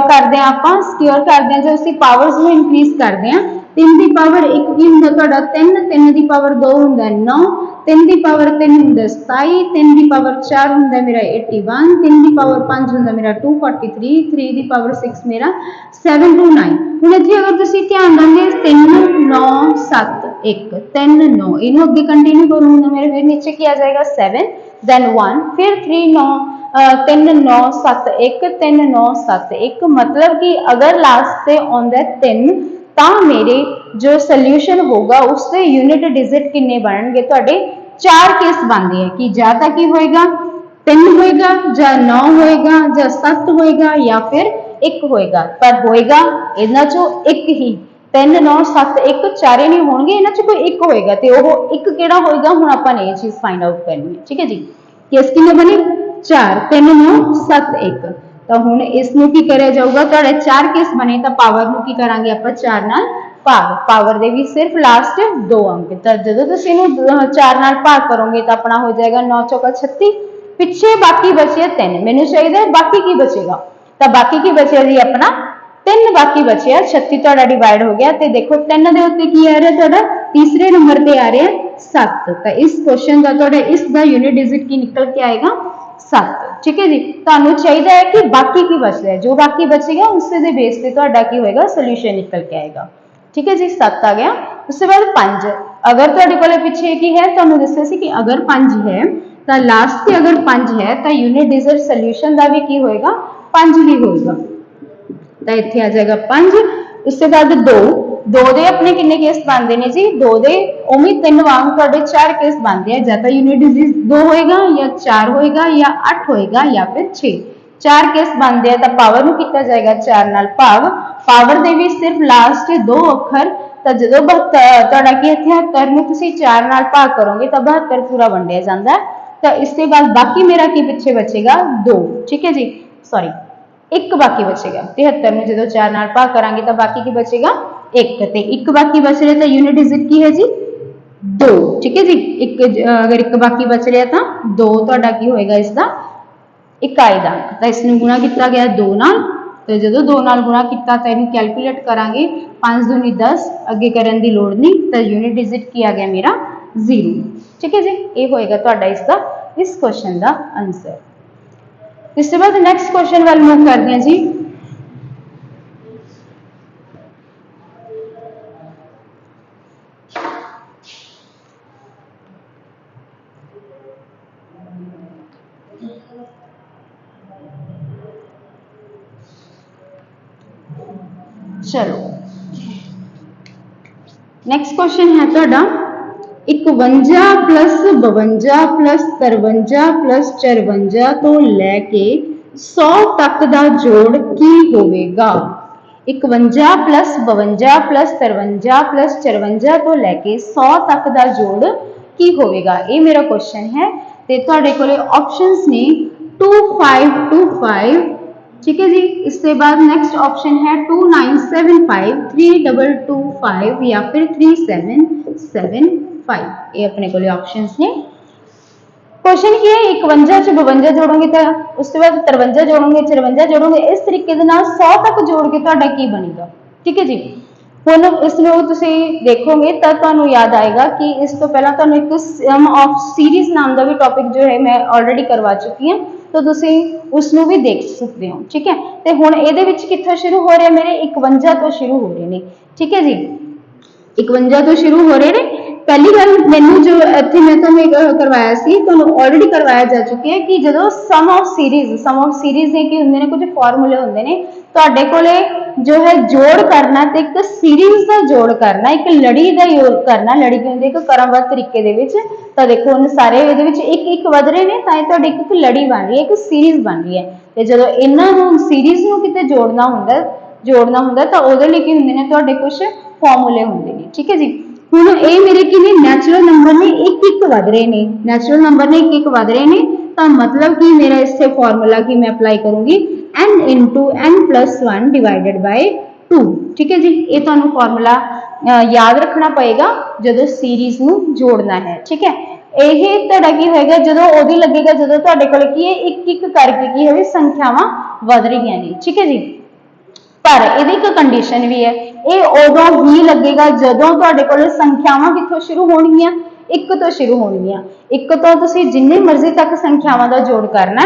ਕਰਦੇ ਆ ਆਪਾਂ ਸਕੁਅਰ ਕਰਦੇ ਆ ਜਦੋਂ ਅਸੀਂ ਪਾਵਰਸ ਨੂੰ ਇਨਕਰੀਜ਼ ਕਰਦੇ ਆ 3 ਦੀ ਪਾਵਰ 1 ਕੀ ਹੁੰਦਾ ਤੁਹਾਡਾ 3, 3 ਦੀ ਪਾਵਰ 2 ਹੁੰਦਾ 9, 3 ਦੀ ਪਾਵਰ 3 ਹੁੰਦਾ 27, 3 ਦੀ ਪਾਵਰ 4 ਹੁੰਦਾ ਮੇਰਾ 81, 3 ਦੀ ਪਾਵਰ 5 ਹੁੰਦਾ ਮੇਰਾ 243, 3 ਦੀ ਪਾਵਰ 6 ਮੇਰਾ 729। ਹੁਣ ਇੱਥੇ ਅਗਰ ਤੁਸੀਂ ਧਿਆਨ ਦੋਗੇ 3 9 7 1 3 9 ਇਹਨੂੰ ਅੱਗੇ ਕੰਟੀਨਿਊ ਕਰੂੰਗਾ ਮੇਰੇ, ਫਿਰ ਨੀਚੇ ਕੀ ਆ ਜਾਏਗਾ 7 then 1 फिर 3 9 3 9 7 1 3 9 7 1 मतलब कि अगर लास्ट से आंदा 3 ਤਾਂ ਮੇਰੇ जो सोल्यूशन होगा उससे यूनिट डिजिट किन्ने बनणगे ਤੁਹਾਡੇ 4 केस बनते हैं कि ਜਾਂ ਤਾਂ ਕੀ ਹੋਏਗਾ 3 ਹੋਏਗਾ ਜਾਂ 9 ਹੋਏਗਾ ਜਾਂ 7 ਹੋਏਗਾ ਜਾਂ ਫਿਰ 1 ਹੋਏਗਾ, पर ਹੋਏਗਾ ਇਹਨਾਂ ਚੋਂ ਇੱਕ ਹੀ 3 9 7 1 ਚਾਰੇ ਨਹੀਂ ਹੋਣਗੇ, ਇਹਨਾਂ ਚ ਕੋਈ ਇੱਕ ਹੋਏਗਾ ਤੇ ਉਹ ਇੱਕ ਕਿਹੜਾ ਹੋਏਗਾ ਹੁਣ ਆਪਾਂ ਨੇ ਇਹ ਚੀਜ਼ फाइंड आउट करनी है। ठीक है जी, केस किन्ने बने 4 3 9 7 1 ਤਾਂ ਹੁਣ ਇਸ ਨੂੰ ਕੀ ਕਰਿਆ ਜਾਊਗਾ ਤੁਹਾਡੇ 4 केस बने ਤਾਂ ਪਾਵਰ ਨੂੰ ਕੀ ਕਰਾਂਗੇ ਆਪਾਂ 4 ਨਾਲ ਭਾਗ, ਪਾਵਰ ਦੇ ਵੀ ਸਿਰਫ ਲਾਸਟ 2 ਅੰਕ, ਤਾਂ ਜਦੋਂ ਤੁਸੀਂ ਇਹਨੂੰ 4 ਨਾਲ ਭਾਗ ਕਰੋਗੇ ਤਾਂ ਆਪਣਾ ਹੋ ਜਾਏਗਾ 9 ਚੌਕਾ 36, ਪਿੱਛੇ ਬਾਕੀ ਬਚਿਆ 3, ਮੈਨੂੰ ਚਾਹੀਦਾ ਬਾਕੀ ਕੀ ਬਚੇਗਾ, ਤਾਂ ਬਾਕੀ ਕੀ ਬਚਿਆ ਜੀ ਆਪਣਾ 3 ਬਾਕੀ ਬਚਿਆ 36 ਤੁਹਾਡਾ ਡਿਵਾਈਡ ਹੋ ਗਿਆ ਤੇ ਦੇਖੋ 3 ਦੇ ਉੱਤੇ ਕੀ ਆ ਰਿਹਾ ਤੁਹਾਡਾ ਤੀਸਰੇ ਨੰਬਰ ਤੇ ਆ ਰਿਹਾ 7, ਤਾਂ ਇਸ ਕੁਐਸਚਨ ਦਾ ਤੁਹਾਡਾ ਇਸ ਦਾ यूनिट डिजिट ਕੀ ਨਿਕਲ ਕੇ ਆਏਗਾ 7। ठीक है जी, ਤੁਹਾਨੂੰ ਚਾਹੀਦਾ ਹੈ ਕਿ ਬਾਕੀ ਕੀ ਬਚਦਾ ਹੈ, ਜੋ ਬਾਕੀ ਬਚੇਗਾ ਉਸੇ ਦੇ ਬੇਸ ਤੇ ਤੁਹਾਡਾ ਕੀ ਹੋਏਗਾ ਸੋਲੂਸ਼ਨ ਨਿਕਲ ਕੇ ਆਏਗਾ। ठीक है जी, 7 आ गया। उसके बाद 5, अगर ਤੁਹਾਡੇ ਕੋਲੇ ਪਿੱਛੇ ਕੀ ਹੈ ਤੁਹਾਨੂੰ ਦੱਸਿਆ ਸੀ ਕਿ ਅਗਰ 5 ਹੈ ਤਾਂ ਲਾਸਟ ਤੇ ਅਗਰ 5 ਹੈ ਤਾਂ यूनिट डिजिट ਸੋਲੂਸ਼ਨ ਦਾ ਵੀ ਕੀ ਹੋਏਗਾ 5 ਹੀ ਹੋਏਗਾ, ਤਾਂ ਇੱਥੇ ਆ ਜਾਏਗਾ 5। ਉਸ ਤੋਂ ਬਾਅਦ 2 ਦੇ ਆਪਣੇ ਕਿੰਨੇ ਕੇਸ ਬਣਦੇ ਨੇ ਜੀ 2 ਦੇ ਉਵੇਂ 3 ਵਾਂਗ ਤੁਹਾਡੇ 4 ਕੇਸ ਬਣਦੇ ਆ, ਜਾਂ ਤਾਂ यूनिट डिजिट 2 ਹੋਏਗਾ ਜਾਂ 4 ਹੋਏਗਾ ਜਾਂ 8 ਹੋਏਗਾ ਜਾਂ ਫਿਰ 6, 4 केस बनते हैं तो पावर ਨੂੰ ਕੀਤਾ ਜਾਏਗਾ 4 ਨਾਲ ਭਾਗ, ਪਾਵਰ ਦੇ ਵੀ ਸਿਰਫ ਲਾਸਟ 2 ਅੱਖਰ, ਤਾਂ ਜਦੋਂ ਤੁਹਾਡਾ ਕੀ ਇੱਥੇ 73 ਨੂੰ ਤੁਸੀਂ 4 ਨਾਲ ਭਾਗ ਕਰੋਗੇ ਤਾਂ 72 ਪੂਰਾ ਵੰਡਿਆ ਜਾਂਦਾ ਹੈ, ਤਾਂ ਇਸ ਦੇ ਬਾਅਦ ਬਾਕੀ ਮੇਰਾ ਕੀ ਪਿੱਛੇ ਬਚੇਗਾ 2। ठीक है जी, सॉरी 1 ਬਾਕੀ ਬਚੇਗਾ 73 ਨੂੰ ਜਦੋਂ 4 ਨਾਲ ਭਾਗ ਕਰਾਂਗੇ ਤਾਂ ਬਾਕੀ ਕੀ ਬਚੇਗਾ 1, ਤੇ 1 ਬਾਕੀ ਬਚ ਰਿਹਾ ਤਾਂ यूनिट डिजिट ਕੀ ਹੈ ਜੀ 2। ठीक है जी, अगर 1 ਬਾਕੀ ਬਚ ਰਿਹਾ ਤਾਂ 2 ਤੁਹਾਡਾ ਕੀ ਹੋਏਗਾ ਇਸ ਦਾ इकाई ਦਾ, ਤਾਂ ਇਸ ਨੂੰ ਗੁਣਾ ਕੀਤਾ ਗਿਆ 2 ਨਾਲ, ਤੇ ਜਦੋਂ 2 ਨਾਲ ਗੁਣਾ ਕੀਤਾ ਤਾਂ ਇਹਨੂੰ ਕੈਲਕੂਲੇਟ ਕਰਾਂਗੇ 5 दूनी 10, ਅੱਗੇ ਕਰਨ ਦੀ ਲੋੜ ਨਹੀਂ, ਤਾਂ यूनिट डिजिट ਕੀ ਆ ਗਿਆ ਮੇਰਾ 0। ठीक है जी, ਇਹ ਹੋਏਗਾ ਤੁਹਾਡਾ ਇਸ ਦਾ ਇਸ ਕੁਐਸਚਨ ਦਾ ਆਨਸਰ। ਇਸ ਤੋਂ ਬਾਅਦ ਨੈਕਸਟ ਕੁਐਸਚਨ ਵੱਲ ਮੂਵ ਕਰਦੇ ਹਾਂ ਜੀ। चलो नेक्स्ट क्वेश्चन है ਤੁਹਾਡਾ 51 प्लस 52 प्लस 53 प्लस 54 ਤੋਂ ਲੈ ਕੇ 100 ਤੱਕ ਦਾ ਜੋੜ ਕੀ ਹੋਵੇਗਾ। 51 प्लस 52 प्लस 53 प्लस 54 ਤੋਂ ਲੈ ਕੇ 100 ਤੱਕ ਦਾ ਜੋੜ ਕੀ ਹੋਵੇਗਾ, ਇਹ ਮੇਰਾ ਕੁਐਸਚਨ ਹੈ ਤੇ ਤੁਹਾਡੇ ਕੋਲੇ ਆਪਸ਼ਨਸ ਨੇ 2525। ठीक है जी, इसके बाद नेक्स्ट ऑप्शन है 2975, 3225 या फिर 3775, ये अपने को ऑप्शंस ने। क्वेश्चन की है 51 च 52 जोड़ोगे तो उसके बाद 53 जोड़ोगे 54 जोड़ोगे, इस तरीके के 100 तक जोड़ के तुहाडा की बनेगा। ठीक है जी, ਹੁਣ ਇਸ ਨੂੰ ਤੁਸੀਂ ਦੇਖੋਗੇ ਤਾਂ ਤੁਹਾਨੂੰ ਯਾਦ ਆਏਗਾ ਕਿ ਇਸ ਤੋਂ ਪਹਿਲਾਂ ਤੁਹਾਨੂੰ ਇੱਕ ਸਮ ਆਫ ਸੀਰੀਜ਼ ਨਾਮ ਦਾ ਵੀ ਟੌਪਿਕ ਜੋ ਹੈ ਮੈਂ ਆਲਰੇਡੀ ਕਰਵਾ ਚੁੱਕੀ ਹਾਂ, तो ਤੁਸੀਂ ਉਸ ਨੂੰ ਵੀ ਦੇਖ ਸਕਦੇ ਹੋ। ਠੀਕ ਹੈ, ਤੇ ਹੁਣ ਇਹਦੇ ਵਿੱਚ ਕਿੱਥੋਂ ਸ਼ੁਰੂ ਹੋ ਰਿਹਾ ਮੇਰੇ 51 ਤੋਂ ਸ਼ੁਰੂ ਹੋ ਰਹੇ ਨੇ। ਠੀਕ ਹੈ ਜੀ, 51 ਤੋਂ ਸ਼ੁਰੂ ਹੋ ਰਹੇ ਨੇ। ਪਹਿਲੀ ਗੱਲ ਮੈਨੂੰ ਜੋ ਇੱਥੇ ਮੈਂ ਤੁਹਾਨੂੰ ਕਰਵਾਇਆ ਸੀ ਤੁਹਾਨੂੰ ਆਲਰੇਡੀ ਕਰਵਾਇਆ ਜਾ ਚੁੱਕਿਆ ਹੈ ਕਿ ਜਦੋਂ ਸਮ ਆਫ ਸੀਰੀਜ਼ ਦੇ ਕੀ ਹੁੰਦੇ ਨੇ ਕੁਝ ਫਾਰਮੂਲੇ ਹੁੰਦੇ ਨੇ, ਤੁਹਾਡੇ ਕੋਲੇ ਜੋ ਹੈ ਜੋੜ ਕਰਨਾ ਤੇ ਇੱਕ ਸੀਰੀਜ਼ ਦਾ ਜੋੜ ਕਰਨਾ, ਇੱਕ ਲੜੀ ਦਾ ਜੋੜ ਕਰਨਾ, ਲੜੀ ਕੀ ਹੁੰਦੀ ਹੈ ਇੱਕ ਕ੍ਰਮਬੱਧ ਤਰੀਕੇ ਦੇ ਵਿੱਚ, ਤਾਂ ਦੇਖੋ ਹੁਣ ਸਾਰੇ ਇਹਦੇ ਵਿੱਚ ਇੱਕ ਇੱਕ ਵਧ ਰਹੇ ਨੇ ਤਾਂ ਇਹ ਤੁਹਾਡੀ ਇੱਕ ਲੜੀ ਬਣ ਰਹੀ ਹੈ, ਇੱਕ ਸੀਰੀਜ਼ ਬਣ ਰਹੀ ਹੈ, ਤੇ ਜਦੋਂ ਇਹਨਾਂ ਨੂੰ ਸੀਰੀਜ਼ ਨੂੰ ਕਿਤੇ ਜੋੜਨਾ ਹੁੰਦਾ ਤਾਂ ਉਹਦੇ ਲਈ ਕੀ ਹੁੰਦੇ ਨੇ ਤੁਹਾਡੇ ਕੁਝ ਫਾਰਮੂਲੇ ਹੁੰਦੇ ਨੇ। ਠੀਕ ਹੈ ਜੀ, ਹੁਣ ਇਹ ਮੇਰੇ ਕੀ ਨੇ ਨੈਚੁਰਲ ਨੰਬਰ ਨੇ ਇੱਕ ਇੱਕ ਵਧ ਰਹੇ ਨੇ, ਨੈਚੁਰਲ ਨੰਬਰ ਨੇ ਇੱਕ ਇੱਕ ਵਧ ਰਹੇ ਨੇ, ਤਾਂ मतलब कि मेरा इससे फॉर्मूला की मैं अप्लाई करूंगी n into n plus 1 divided bye 2। ठीक है जी, ये तुहानू फॉर्मूला याद रखना पएगा जदों सीरीज नू जोड़ना है। ठीक है, ये तुहाडा की होएगा जदों ओदी लगेगा जदों तुहाडे कोल की है एक एक करके की होवे संख्यावां वध रहीआं ने। ठीक है जी, पर ਇਹਦੀ ਇੱਕ ਕੰਡੀਸ਼ਨ ਵੀ ਹੈ, ਇਹ ਉਦੋਂ ਹੀ ਲੱਗੇਗਾ ਜਦੋਂ ਤੁਹਾਡੇ ਕੋਲ ਸੰਖਿਆਵਾਂ ਕਿੱਥੋਂ ਸ਼ੁਰੂ ਹੋਣਗੀਆਂ, ਇੱਕ ਤੋਂ ਸ਼ੁਰੂ ਹੋਣਗੀਆਂ। ਇੱਕ ਤੋਂ ਤੁਸੀਂ ਜਿੰਨੇ ਮਰਜ਼ੀ ਤੱਕ ਸੰਖਿਆਵਾਂ ਦਾ ਜੋੜ ਕਰਨਾ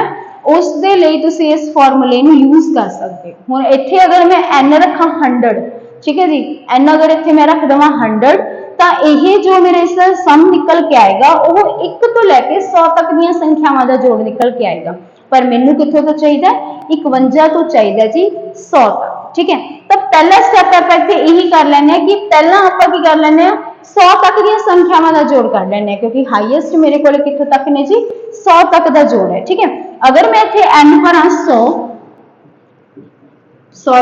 ਉਸ ਦੇ ਲਈ ਤੁਸੀਂ ਇਸ ਫਾਰਮੂਲੇ ਨੂੰ ਯੂਜ਼ ਕਰ ਸਕਦੇ ਹੋ। ਹੁਣ ਇੱਥੇ ਅਗਰ ਮੈਂ n ਰੱਖਾਂ 100, ਠੀਕ ਹੈ ਜੀ, n ਅਗਰ ਇੱਥੇ ਮੈਂ ਰੱਖ ਦੇਵਾਂ 100 ਤਾਂ ਇਹ ਜੋ ਮੇਰੇ ਇਸ ਦਾ ਸਮ ਨਿਕਲ ਕੇ ਆਏਗਾ ਉਹ 1 ਤੋਂ ਲੈ ਕੇ 100 ਤੱਕ ਦੀਆਂ ਸੰਖਿਆਵਾਂ ਦਾ ਜੋੜ ਨਿਕਲ ਕੇ ਆਏਗਾ। ਪਰ ਮੈਨੂੰ ਕਿੱਥੋਂ ਤੋਂ ਚਾਹੀਦਾ, 51 ਤੋਂ ਚਾਹੀਦਾ ਜੀ 100 ਤੱਕ। ठीक है, तो पहला स्टेप आप इत्थे यही कर लेने कि पहला आप की कर लेने 100 तक दी संख्यावां दा जोड़ कर लेने, क्योंकि हाईएस्ट मेरे को कित्थों तक ने जी 100 तक दा जोड़ है। ठीक है, अगर मैं इत्थे n भरा 100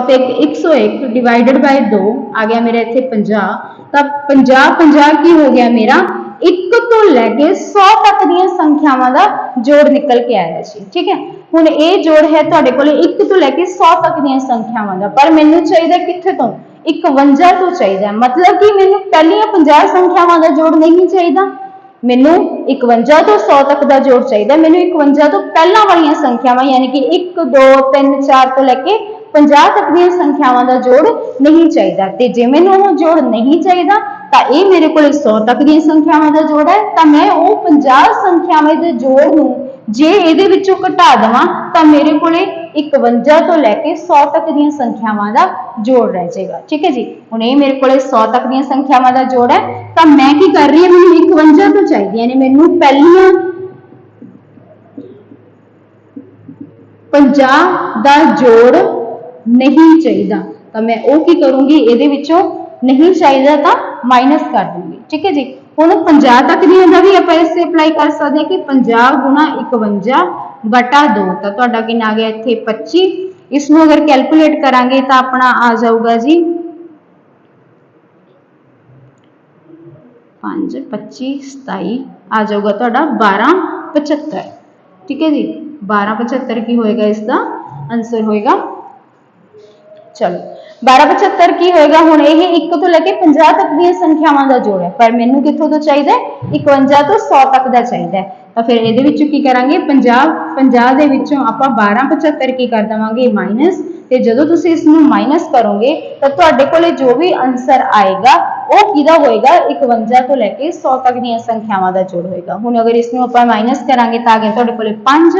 ते 101 डिवाइडेड बाय 2 आ गया मेरे इत्थे 50, तब 50 की हो गया मेरा 1 तो लैके 100 तक दी संख्यावां दा जोड़ निकल के आया जी। ठीक है, ਹੁਣ ਇਹ ਜੋੜ ਹੈ ਤੁਹਾਡੇ ਕੋਲੇ 1 ਤੋਂ ਲੈ ਕੇ 100 ਤੱਕ ਦੀਆਂ ਸੰਖਿਆਵਾਂ ਦਾ, ਪਰ ਮੈਨੂੰ ਚਾਹੀਦਾ ਕਿੱਥੇ ਤੋਂ, 51 ਤੋਂ ਚਾਹੀਦਾ। ਮਤਲਬ ਕਿ ਮੈਨੂੰ ਪਹਿਲੀਆਂ 50 ਸੰਖਿਆਵਾਂ ਦਾ ਜੋੜ ਨਹੀਂ ਚਾਹੀਦਾ, ਮੈਨੂੰ 51 ਤੋਂ 100 ਤੱਕ ਦਾ ਜੋੜ ਚਾਹੀਦਾ। ਮੈਨੂੰ 51 ਤੋਂ ਪਹਿਲਾਂ ਵਾਲੀਆਂ ਸੰਖਿਆਵਾਂ ਯਾਨੀ ਕਿ 1 2 3 4 ਤੋਂ ਲੈ ਕੇ 50 ਤੱਕ ਦੀਆਂ ਸੰਖਿਆਵਾਂ ਦਾ ਜੋੜ ਨਹੀਂ ਚਾਹੀਦਾ। ਤੇ ਜੇ ਮੈਨੂੰ ਉਹ ਜੋੜ ਨਹੀਂ ਚਾਹੀਦਾ ਤਾਂ ਇਹ ਮੇਰੇ ਕੋਲੇ 100 ਤੱਕ ਦੀਆਂ ਸੰਖਿਆਵਾਂ ਦਾ ਜੋੜ ਹੈ, ਤਾਂ ਮੈਂ ਉਹ 50 ਸੰਖਿਆਵਾਂ ਦੇ ਜੋੜ ਨੂੰ ਜੇ ਇਹਦੇ ਵਿੱਚੋਂ ਘਟਾ ਦੇਵਾਂ ਤਾਂ ਮੇਰੇ ਕੋਲੇ 51 ਤੋਂ ਲੈ ਕੇ 100 ਤੱਕ ਦੀਆਂ ਸੰਖਿਆਵਾਂ ਦਾ ਜੋੜ ਰਹਿ ਜਾਏਗਾ। ਠੀਕ ਹੈ ਜੀ, ਹੁਣ ਇਹ ਮੇਰੇ ਕੋਲੇ 100 ਤੱਕ ਦੀਆਂ ਸੰਖਿਆਵਾਂ ਦਾ ਜੋੜ ਹੈ, ਤਾਂ ਮੈਂ ਕੀ ਕਰ ਰਹੀ ਹਾਂ, ਮੈਨੂੰ 51 ਤੋਂ ਚਾਹੀਦੀਆਂ ਨੇ, ਮੈਨੂੰ ਪਹਿਲੀਆਂ 50 ਦਾ ਜੋੜ नहीं चाहिए, तो मैं वो की करूंगी, ਇਹਦੇ ਵਿੱਚੋਂ नहीं चाहिए ਤਾਂ माइनस कर दूंगी। ठीक है जी, ਹੁਣ 50 तक ਦਾ ਵੀ ਆਪਾਂ ਇਸੇ ਅਪਲਾਈ ਕਰ ਸਕਦੇ ਹਾਂ कि 50 गुणा 51 बटा 2 ਤਾਂ ਤੁਹਾਡਾ ਕਿੰਨਾ ਆ ਗਿਆ ਇੱਥੇ 25। ਇਸ ਨੂੰ ਅਗਰ ਕੈਲਕੂਲੇਟ ਕਰਾਂਗੇ ਤਾਂ ਆਪਣਾ ਆ ਜਾਊਗਾ ਜੀ 5 25 27 ਆ ਜਾਊਗਾ ਤੁਹਾਡਾ 1275। ठीक है जी, 1275 ਕੀ ਹੋਏਗਾ, इसका आंसर होएगा। चलो 1275 की होएगा। हुण यह 1 तो लेके 50 तक दी संख्यावां दा जोड़ है, पर मैनू कित्थों तो चाहिए 51 तो 100 तक दा चाहिए, तो फिर इहदे विचों की करांगे 50 दे विचों आपां 1275 की कर देवांगे माइनस, ते जदों तुसीं इस नूं माइनस करोगे तो तुहाडे कोले जो भी आंसर आएगा वो किहदा होएगा 51 तो लेके 100 तक दी संख्यावां दा जोड़ होएगा। हुण अगर इस नूं आपां माइनस करांगे तो आ गया तुहाडे कोले 5,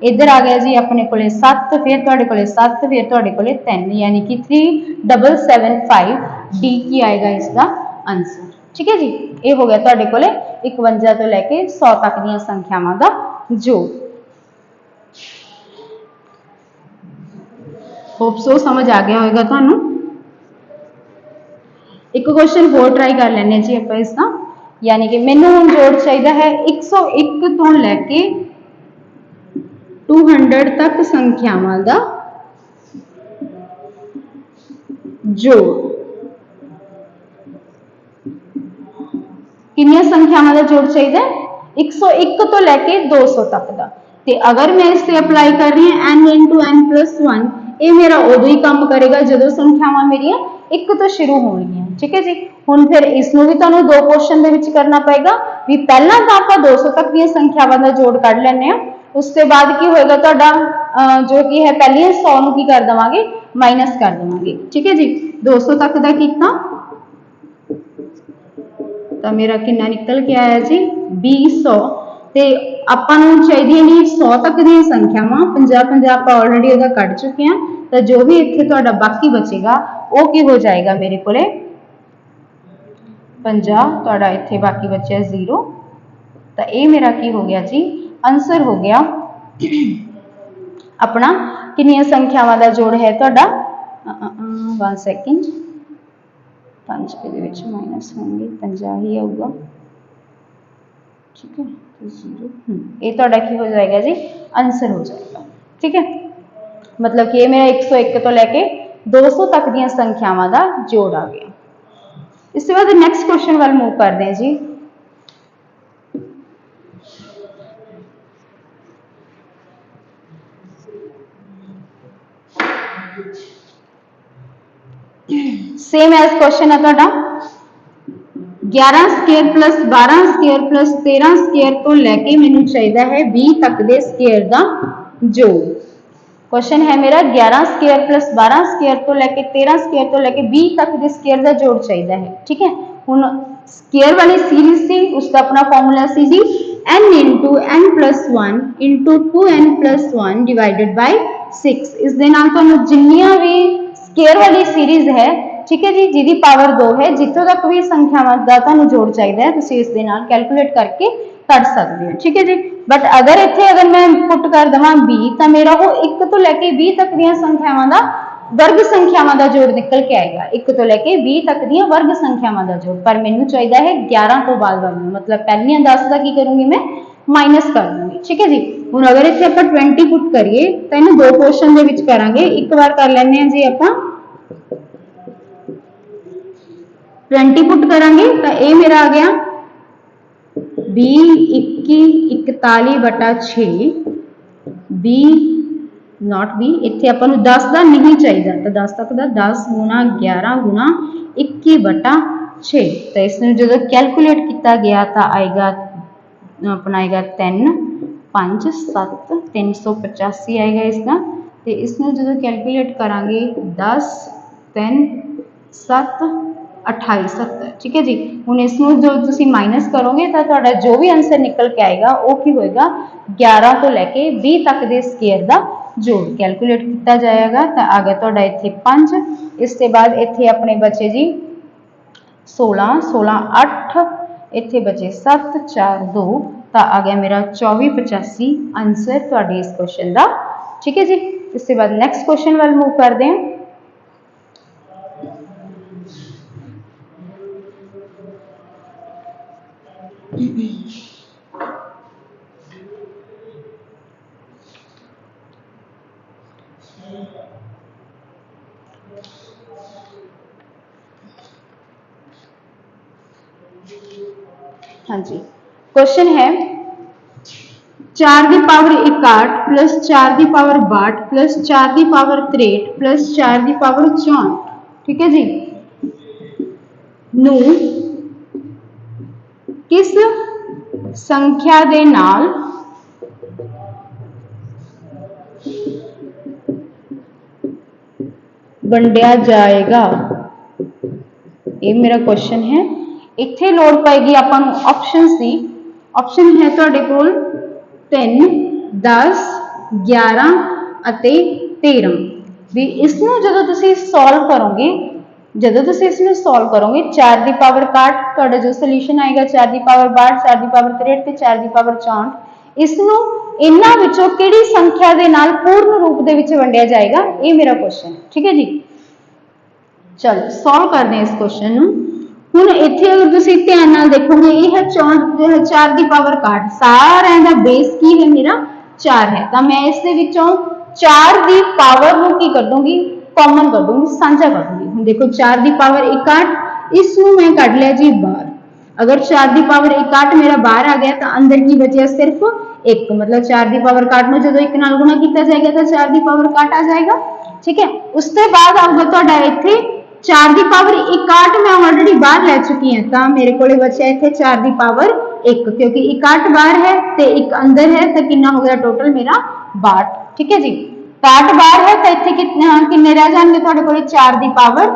इधर आ गया जी अपने कोले 7, फिर तुहाडे कोले 7, फिर तुहाडे कोले 3, यानी कि 3775 डी की आएगा इसका आंसर। ठीक है जी, ये हो गया तुहाडे कोले 51 तो लेके 100 तक दी संख्यावां दा जोड़। होप सो समझ आ गया होगा तुहानू। एक क्वेश्चन होर ट्राई कर लेने जी आप इसका, यानी कि मैनू हुण जोड़ चाहिए है 101 तो लैके 200 तक संख्यावां दा जोड़। कितनी संख्यावां दा जोड़ चाहिए, 101 तो लैके 200 तक का। ते अगर मैं इसे अप्लाई कर रही हूँ n इंटू n प्लस 1, ये मेरा उदों ही काम करेगा जदों संख्यावां मेरियां 1 तो शुरू होणगियां। ठीक है जी, हुण फिर इसनूं भी तुहानूं दो क्वेश्चन दे विच करना पएगा भी पहला तो आपां 200 तक दी संख्यावां दा जोड़ कढ लैणे आ, उसके बाद की होएगा तुहाडा जो कि है पहले 100 नूं की कर देवांगे माइनस कर देवांगे। ठीक है जी, 200 तक दा कीता तो मेरा कितना निकल के आया जी 200, ते आपां नूं चाहिए नहीं 100 तक दी संख्यावां, 50 आपां ऑलरेडी उहदा कढ चुके हैं, तो जो भी इत्थे तुहाडा बाकी बचेगा वो की हो जाएगा मेरे कोले 50, तुहाडा इत्थे बाकी बचे 0, तो ये मेरा की हो गया जी आंसर हो गया अपना कितनी संख्यावां दा जोड़ है तुहाडा 1 सेकंड 5 के विच माइनस होंगे 50 ही आऊगा। ठीक है, तो 0 ये तुहाडा की हो जाएगा जी आंसर हो जाएगा। ठीक है, मतलब कि ये मेरा 101 तो लैके 200 तक दी संख्यावां दा जोड़ आ गया। इसके बाद नैक्सट क्वेश्चन वाल मूव करते हैं जी। सेम एज क्वेश्चन है तुहाडा 11 square plus 12 square plus 13 square तो लैके मैनू चाहिए है 20 तक दे स्केयर दा जोड़। क्वेश्चन है मेरा 11 स्क्वायर प्लस 12 स्क्वायर तो लेके 13 स्क्वायर तो लेके 20 तक के स्क्वायर का जोड़ चाहिए है। ठीक है, हुण स्क्वायर वाली सीरीज थी उसका अपना फॉर्मूला सी जी n into n plus 1 into 2n plus 1 divided by 6। इस दे नाल तुहानूं जिन्नियां भी स्क्वायर वाली सीरीज है, ठीक है जी, जिहदी पावर 2 है, जिथों तक भी संख्यावां दा तुहानूं जोड़ चाहिए है तुसीं इस दे नाल कैलकुलेट करके कर सकते हो। ठीक है जी, बट अगर इत्थे अगर मैं पुट कर देवां 20 तो मेरा वो 1 तो लेके 20 तक दी संख्यावां दा वर्ग संख्यावां दा जोड़ निकल के आएगा। 1 तो लेके 20 तक दी वर्ग संख्यावां दा जोड़, पर मैनूं चाहिए है 11 तो बाद वाली, मतलब पहलियां 10 का की करूंगी मैं माइनस कर दूंगी। ठीक है जी, हुण अगर इत्थे आपां 20 पुट करिए तो इन्हूं दो क्वेश्चन दे विच करांगे। एक बार कर लैंदे हां जी आपां 20 पुट करांगे तो ये मेरा आ गया 20 21 41 बटा 6 20 नॉट 20 इत्थे आपां नूं 10 का नहीं चाहिए तो 10 तक का 10 गुणा 11 गुणा 21 बटा 6। तो इसमें जो कैलकुलेट किया गया तो आएगा अपना आएगा 3 5 7 385 आएगा इसका। तो इसमें जो कैलकुलेट करांगे 10 3 7 28 70। ठीक है जी, हुण इसमें जो तुसीं माइनस करोगे तो तुहाडा जो भी आंसर निकल के आएगा वो की होएगा 11 तो लैके 20 तक के स्क्वायर का जोड़ कैलकुलेट किया जाएगा। तो आ गया तुहाडा इत्थे 5, इसके बाद इत्थे अपने बचे जी 16 16 8 इत्थे बचे 7 4 2 तो आ गया मेरा 2485 आंसर तुहाडे इस क्वेश्चन का। ठीक है जी, इसके बाद नैक्सट क्वेश्चन वाल मूव करते हैं। हाँ जी, क्वेश्चन है 4 की पावर 61 प्लस 4 की पावर 62 प्लस 4 की पावर 63 प्लस 4 की पावर 64, ठीक है जी, नू किस संख्या दे नाल वंडिया जाएगा। ये मेरा क्वेश्चन है। इत्थे लोड़ पाएगी आपां नूं ऑप्शनस दी। ऑप्शन है तुहाडे कोल 3 10 11 अते 13। भी इसनूं जदों तुसीं सॉल्व करोगे, जदों तुसीं इसनूं सॉल्व करोगे 4 की पावर 61 तुहाडा जो सोल्यूशन आएगा 4 की पावर 62 4 की पावर 63 ते 4 की पावर 64, इसनूं इन्हां विचों किहड़ी संख्या दे नाल पूर्ण रूप दे विच वंडिया जाएगा, ये मेरा क्वेश्चन है। ठीक है जी, चलो सॉल्व करते हैं इस क्वेश्चन नूं। हुण इत्थे अगर तुसीं ध्यान नाल देखोगे ये है 4 की पावर 61, सारा दा बेस की है मेरा 4 है, तो मैं इस दे विचों 4 की पावर नूं की कर दूंगी, कॉमन कर दूंगी, साझा कर दूंगी। हुण देखो 4 की पावर 61 इसनूं मैं कढ लिया जी बाहर। अगर 4 की पावर 61 मेरा बाहर आ गया तो अंदर की बचा सिर्फ 1, मतलब 4 की पावर 61 में जो 1 नाल गुणा किया जाएगा तो 4 की पावर 61 आ जाएगा। ठीक है, उसके बाद आऊगा तुहाडा इत्थे 4 की पावर 61 मैं ऑलरेडी बाहर लै चुकी है, तो मेरे को बचा इत्थे 4 की पावर 1, क्योंकि 61 बाहर है तो 1 अंदर है, तो कितना हो गया टोटल मेरा 62। ठीक है जी, 62 बाहर है तो इत्थे कितने रह जाएंगे तुहाडे कोल 4 की पावर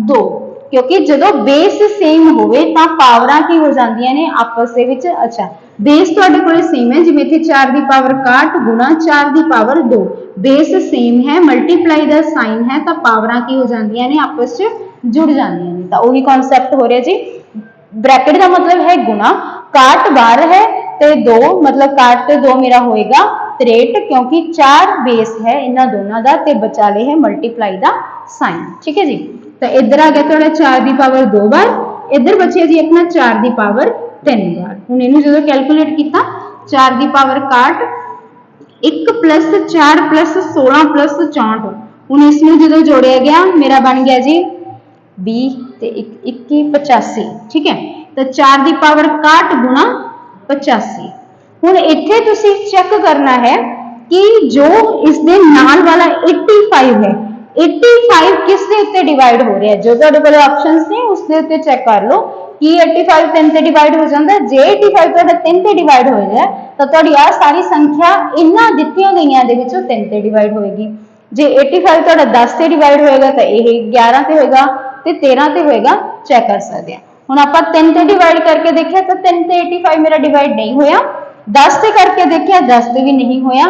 2, क्योंकि जो बेस सेम होवे तो पावरां की हो जांदियां ने आपस दे विच। अच्छा, बेस तुहाडे कोल सेम है, जिवें इत्थे 4 की पावर 61 गुणा 4 की पावर 2, बेस सेम है, मल्टीप्लाई दा साइन है, तो पावरां की हो जांदियां ने आपस च जुड़ जांदियां ने। तो वही कॉन्सैप्ट हो रहा जी, ब्रैकेट का मतलब है गुणा, 61 बाहर है तो 2, मतलब 61 ते 2 मेरा होएगा 63, क्योंकि 4 बेस है इन्हां दोनों का, ते बचाले है मल्टीप्लाई दा साइन। ठीक है जी, तो इधर आ गया थोड़ा 4 की पावर 2 बार, इधर बचे जी अपना 4 की पावर 3 बार। हुण इहनूं जदों कैलकुलेट किया 4 की पावर 61 1 प्लस 4 प्लस 16 प्लस 64, हुण इसनूं जदों जोड़िया गया मेरा बन गया जी 20 ते 21 85। ठीक है, तो 4 की पावर 61 गुणा 85। हुण इत्थे तुसीं चेक करना है कि जो इस दे नाल वाला 85 है, 85 किस दे उत्ते डिवाइड हो रहा है, जो तुहाडे कोल ऑप्शंस ने उस दे उत्ते चेक कर लो कि 85 3 ते डिवाइड हो जाता है। जे 85 तुहाडा 3 ते डिवाइड हो जाए तो तुहाडी आ सारी संख्या इन्हां दित्तियां गईयां दे विचों 3 ते डिवाइड होएगी। जे 85 ਤੁਹਾਡਾ 10 ਤੇ ਡਿਵਾਈਡ ਹੋਏਗਾ ਤਾਂ ਇਹ 11 ਤੇ ਹੋਏਗਾ ਤੇ 13 ਤੇ ਹੋਏਗਾ, ਚੈੱਕ ਕਰ ਸਕਦੇ ਹਾਂ। ਹੁਣ ਆਪਾਂ 3 ਤੇ ਡਿਵਾਈਡ करके देखिया तो 3 ਤੇ 85 मेरा डिवाइड नहीं होया, 10 ਤੇ करके देखिया 10 ਤੇ भी नहीं होया,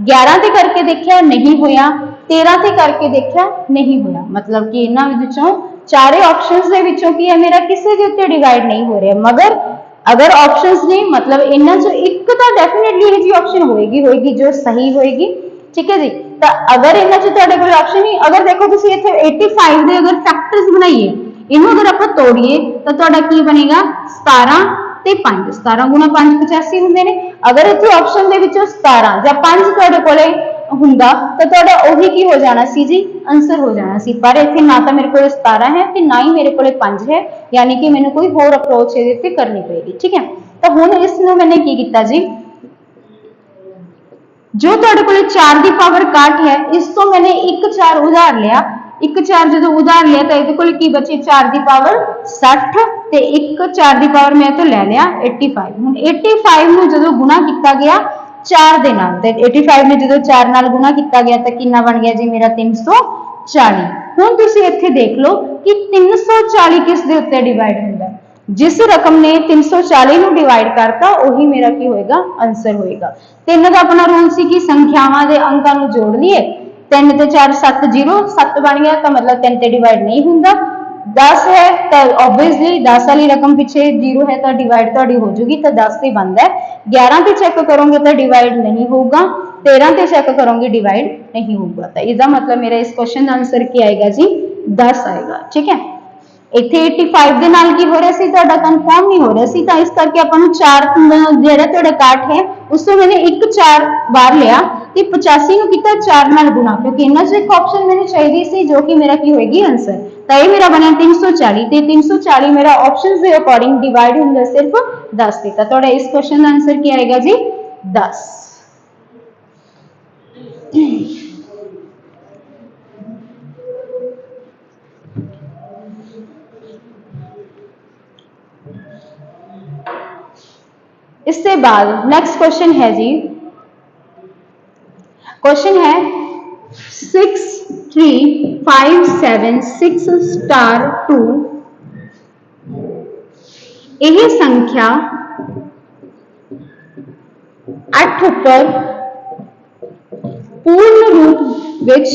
11 ਤੇ करके देखिया नहीं होया, 13 ਤੇ करके देखिया नहीं होया। मतलब कि इन्हां विचों चारे ऑप्शंस दे विचों की है मेरा किसी के उत्ते डिवाइड नहीं हो रहा, मगर अगर ऑप्शंस ने मतलब इन्हां चों एक तो डेफिनेटली ये जी ऑप्शन होएगी जो सही होएगी, ठीक है जी। तो अगर इन्हां चों तुहाडे कोल ऑप्शन नहीं, अगर देखो तुसीं इत्थे 85 दे अगर फैक्टर्स बनाइए, इन्हों अगर आप तोड़िए तो तुहाडा की बनेगा 17 ते 5, 17 गुणा 5 85 हुंदे ने। अगर इत्थे ऑप्शन दे विचों 17 जां 5 तुहाडे कोले हुंदा तो तुहाडा ओही की हो जाना सी जी, आंसर हो जाना सी। पर इत्थे ना तो मेरे कोले 17 है ते ना ही मेरे कोले 5 है, यानी कि मैंने कोई होर अप्रोच इहदे ते करनी पेगी, ठीक है। तो हुण इसनूं मैंने की कीता जी, जो तुहाडे कोले 4 की पावर 61 है, इस तो मैंने 1 4 उधार लिया, 1 4 जो उधार लिया तो ये कोल की बची 4 की पावर 60 ते 1 4 की पावर मैं तो ले लिया 85। हुण 85 नूं जदों गुणा किया गया 4 दे नाल, ते 85 ने जदों 4 नाल गुणा किया गया तो कितना बन गया जी मेरा 340। हुण तुसीं इत्थे देख लो कि 340 किस दे उत्ते डिवाइड हुंदा, जिस रकम ने 340 नूं डिवाइड करता वही मेरा की होएगा, आंसर होएगा। 3 का अपना रूल सी कि संख्यावां दे अंकां नूं जोड़ लईए, 3 ते 4 7 0 7 बन गया तो मतलब 3 ते डिवाइड नहीं हुंदा। 10 है तो ऑब्वियसली 10 वाली रकम पीछे 0 है तो डिवाइड तो हो जाएगी, तो 10 से बनता है। 11 पे चेक करोगे तो डिवाइड नहीं होगा, 13 पे चेक करोगे डिवाइड नहीं होगा। तो इसका मतलब मेरा इस क्वेश्चन का आंसर क्या आएगा जी, 10 आएगा, ठीक है। इत्थे 85 दे नाल की हो रहा सी, तुहाडा कन्फर्म नहीं हो रहा सी, तो इस करके आपां नूं 4 जेहड़ा तुहाडा 61 है उसको मैंने 1 4 बार लिया ते 85 नूं कीता 4 नाल गुणा, क्योंकि इन्हां चों एक ऑप्शन मैंने चाहिए सी जो कि मेरा की होएगी आंसर। तो ये मेरा बना 340 ते 340 मेरा ऑप्शंस दे अकॉर्डिंग डिवाइड हुंदा सिर्फ 10 ते। तो तुहाडा इस क्वेश्चन का आंसर क्या आएगा जी, 10। इससे बाद नेक्स्ट क्वेश्चन है जी, क्वेश्चन है 6 3 5 7 6 स्टार 2, यह संख्या 8 उपर पूर्ण रूप विच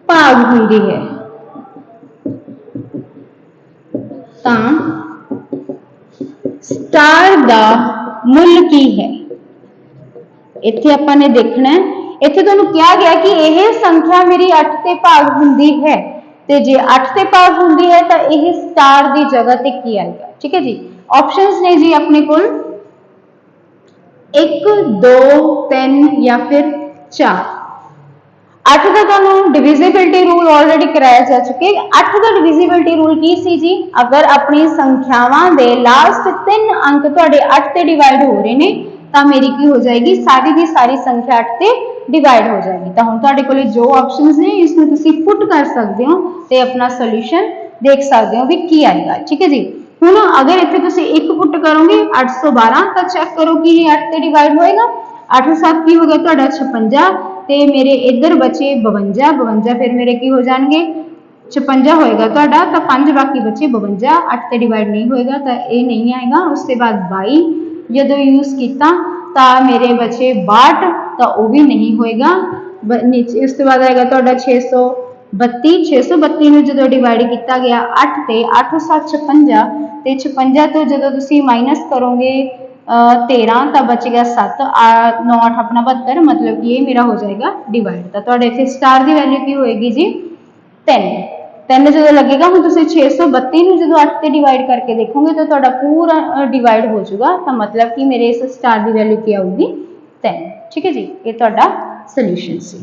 भाग हुंदी है, तां स्टार दा मुल की है। इत्थे आपां ने देखना है, इत्थे तुहानूं कहा गया कि यह संख्या मेरी 8 ते भाग हुंदी है, ते जे 8 ते भाग हुंदी है तो यह स्टार दी जगह ते की आएगा, ठीक है जी। ऑप्शंस ने जी अपने कोल 1 2 3 या फिर 4। 8 का तुहानूं डिविजिबिलिटी रूल ऑलरेडी कराया जा चुके। 8 का डिविजिबिलिटी रूल की सी जी, अगर अपनी संख्यावां दे लास्ट 3 अंक तुहाडे 8 ते डिवाइड हो रहे ने तो मेरी की हो जाएगी, सारी की सारी संख्या 8 ते डिवाइड हो जाएगी। तो हुण तुहाडे कोले जो ऑप्शंस ने इसमें तुसीं पुट कर सकते हो ते अपना सोल्यूशन देख सकते हो भी की आएगा, ठीक है जी। हुण अगर इत्थे तुसीं 1 पुट करोगे 812 तो चेक करो कि ये 8 ते डिवाइड होएगा। 8 7 की हो गया तुहाडा 56 ते मेरे इधर बचे 52, 52 फिर मेरे की हो जाएंगे 56 होएगा तुहाडा, तो 5 बाकी बचे 52, 8 ते डिवाइड नहीं होएगा तो ये नहीं आएगा। उसके बाद 22 जदों यूज किया तो मेरे बचे 62, तो वह भी नहीं होएगा। नीचे उसके बाद आएगा तुहाडा 632, 632 नूं जदों डिवाइड किया गया 8 ते 8 7 56 ते 56 तो जदों तुसीं माइनस करोगे 13 तो बच गया 7, 9 8 अपना 72, मतलब कि ये मेरा हो जाएगा डिवाइड। तो तुहाडे इत्थे स्टार की वैल्यू की होएगी जी 3। 3 जो लगेगा हम तुसीं 632 नूं जदों 8 ते डिवाइड करके देखोगे तो तुहाडा पूरा डिवाइड हो जाएगा, तो मतलब कि मेरे इस स्टार की वैल्यू क्या आऊगी 3, ठीक है जी। ये तुहाडा सोल्यूशन सी।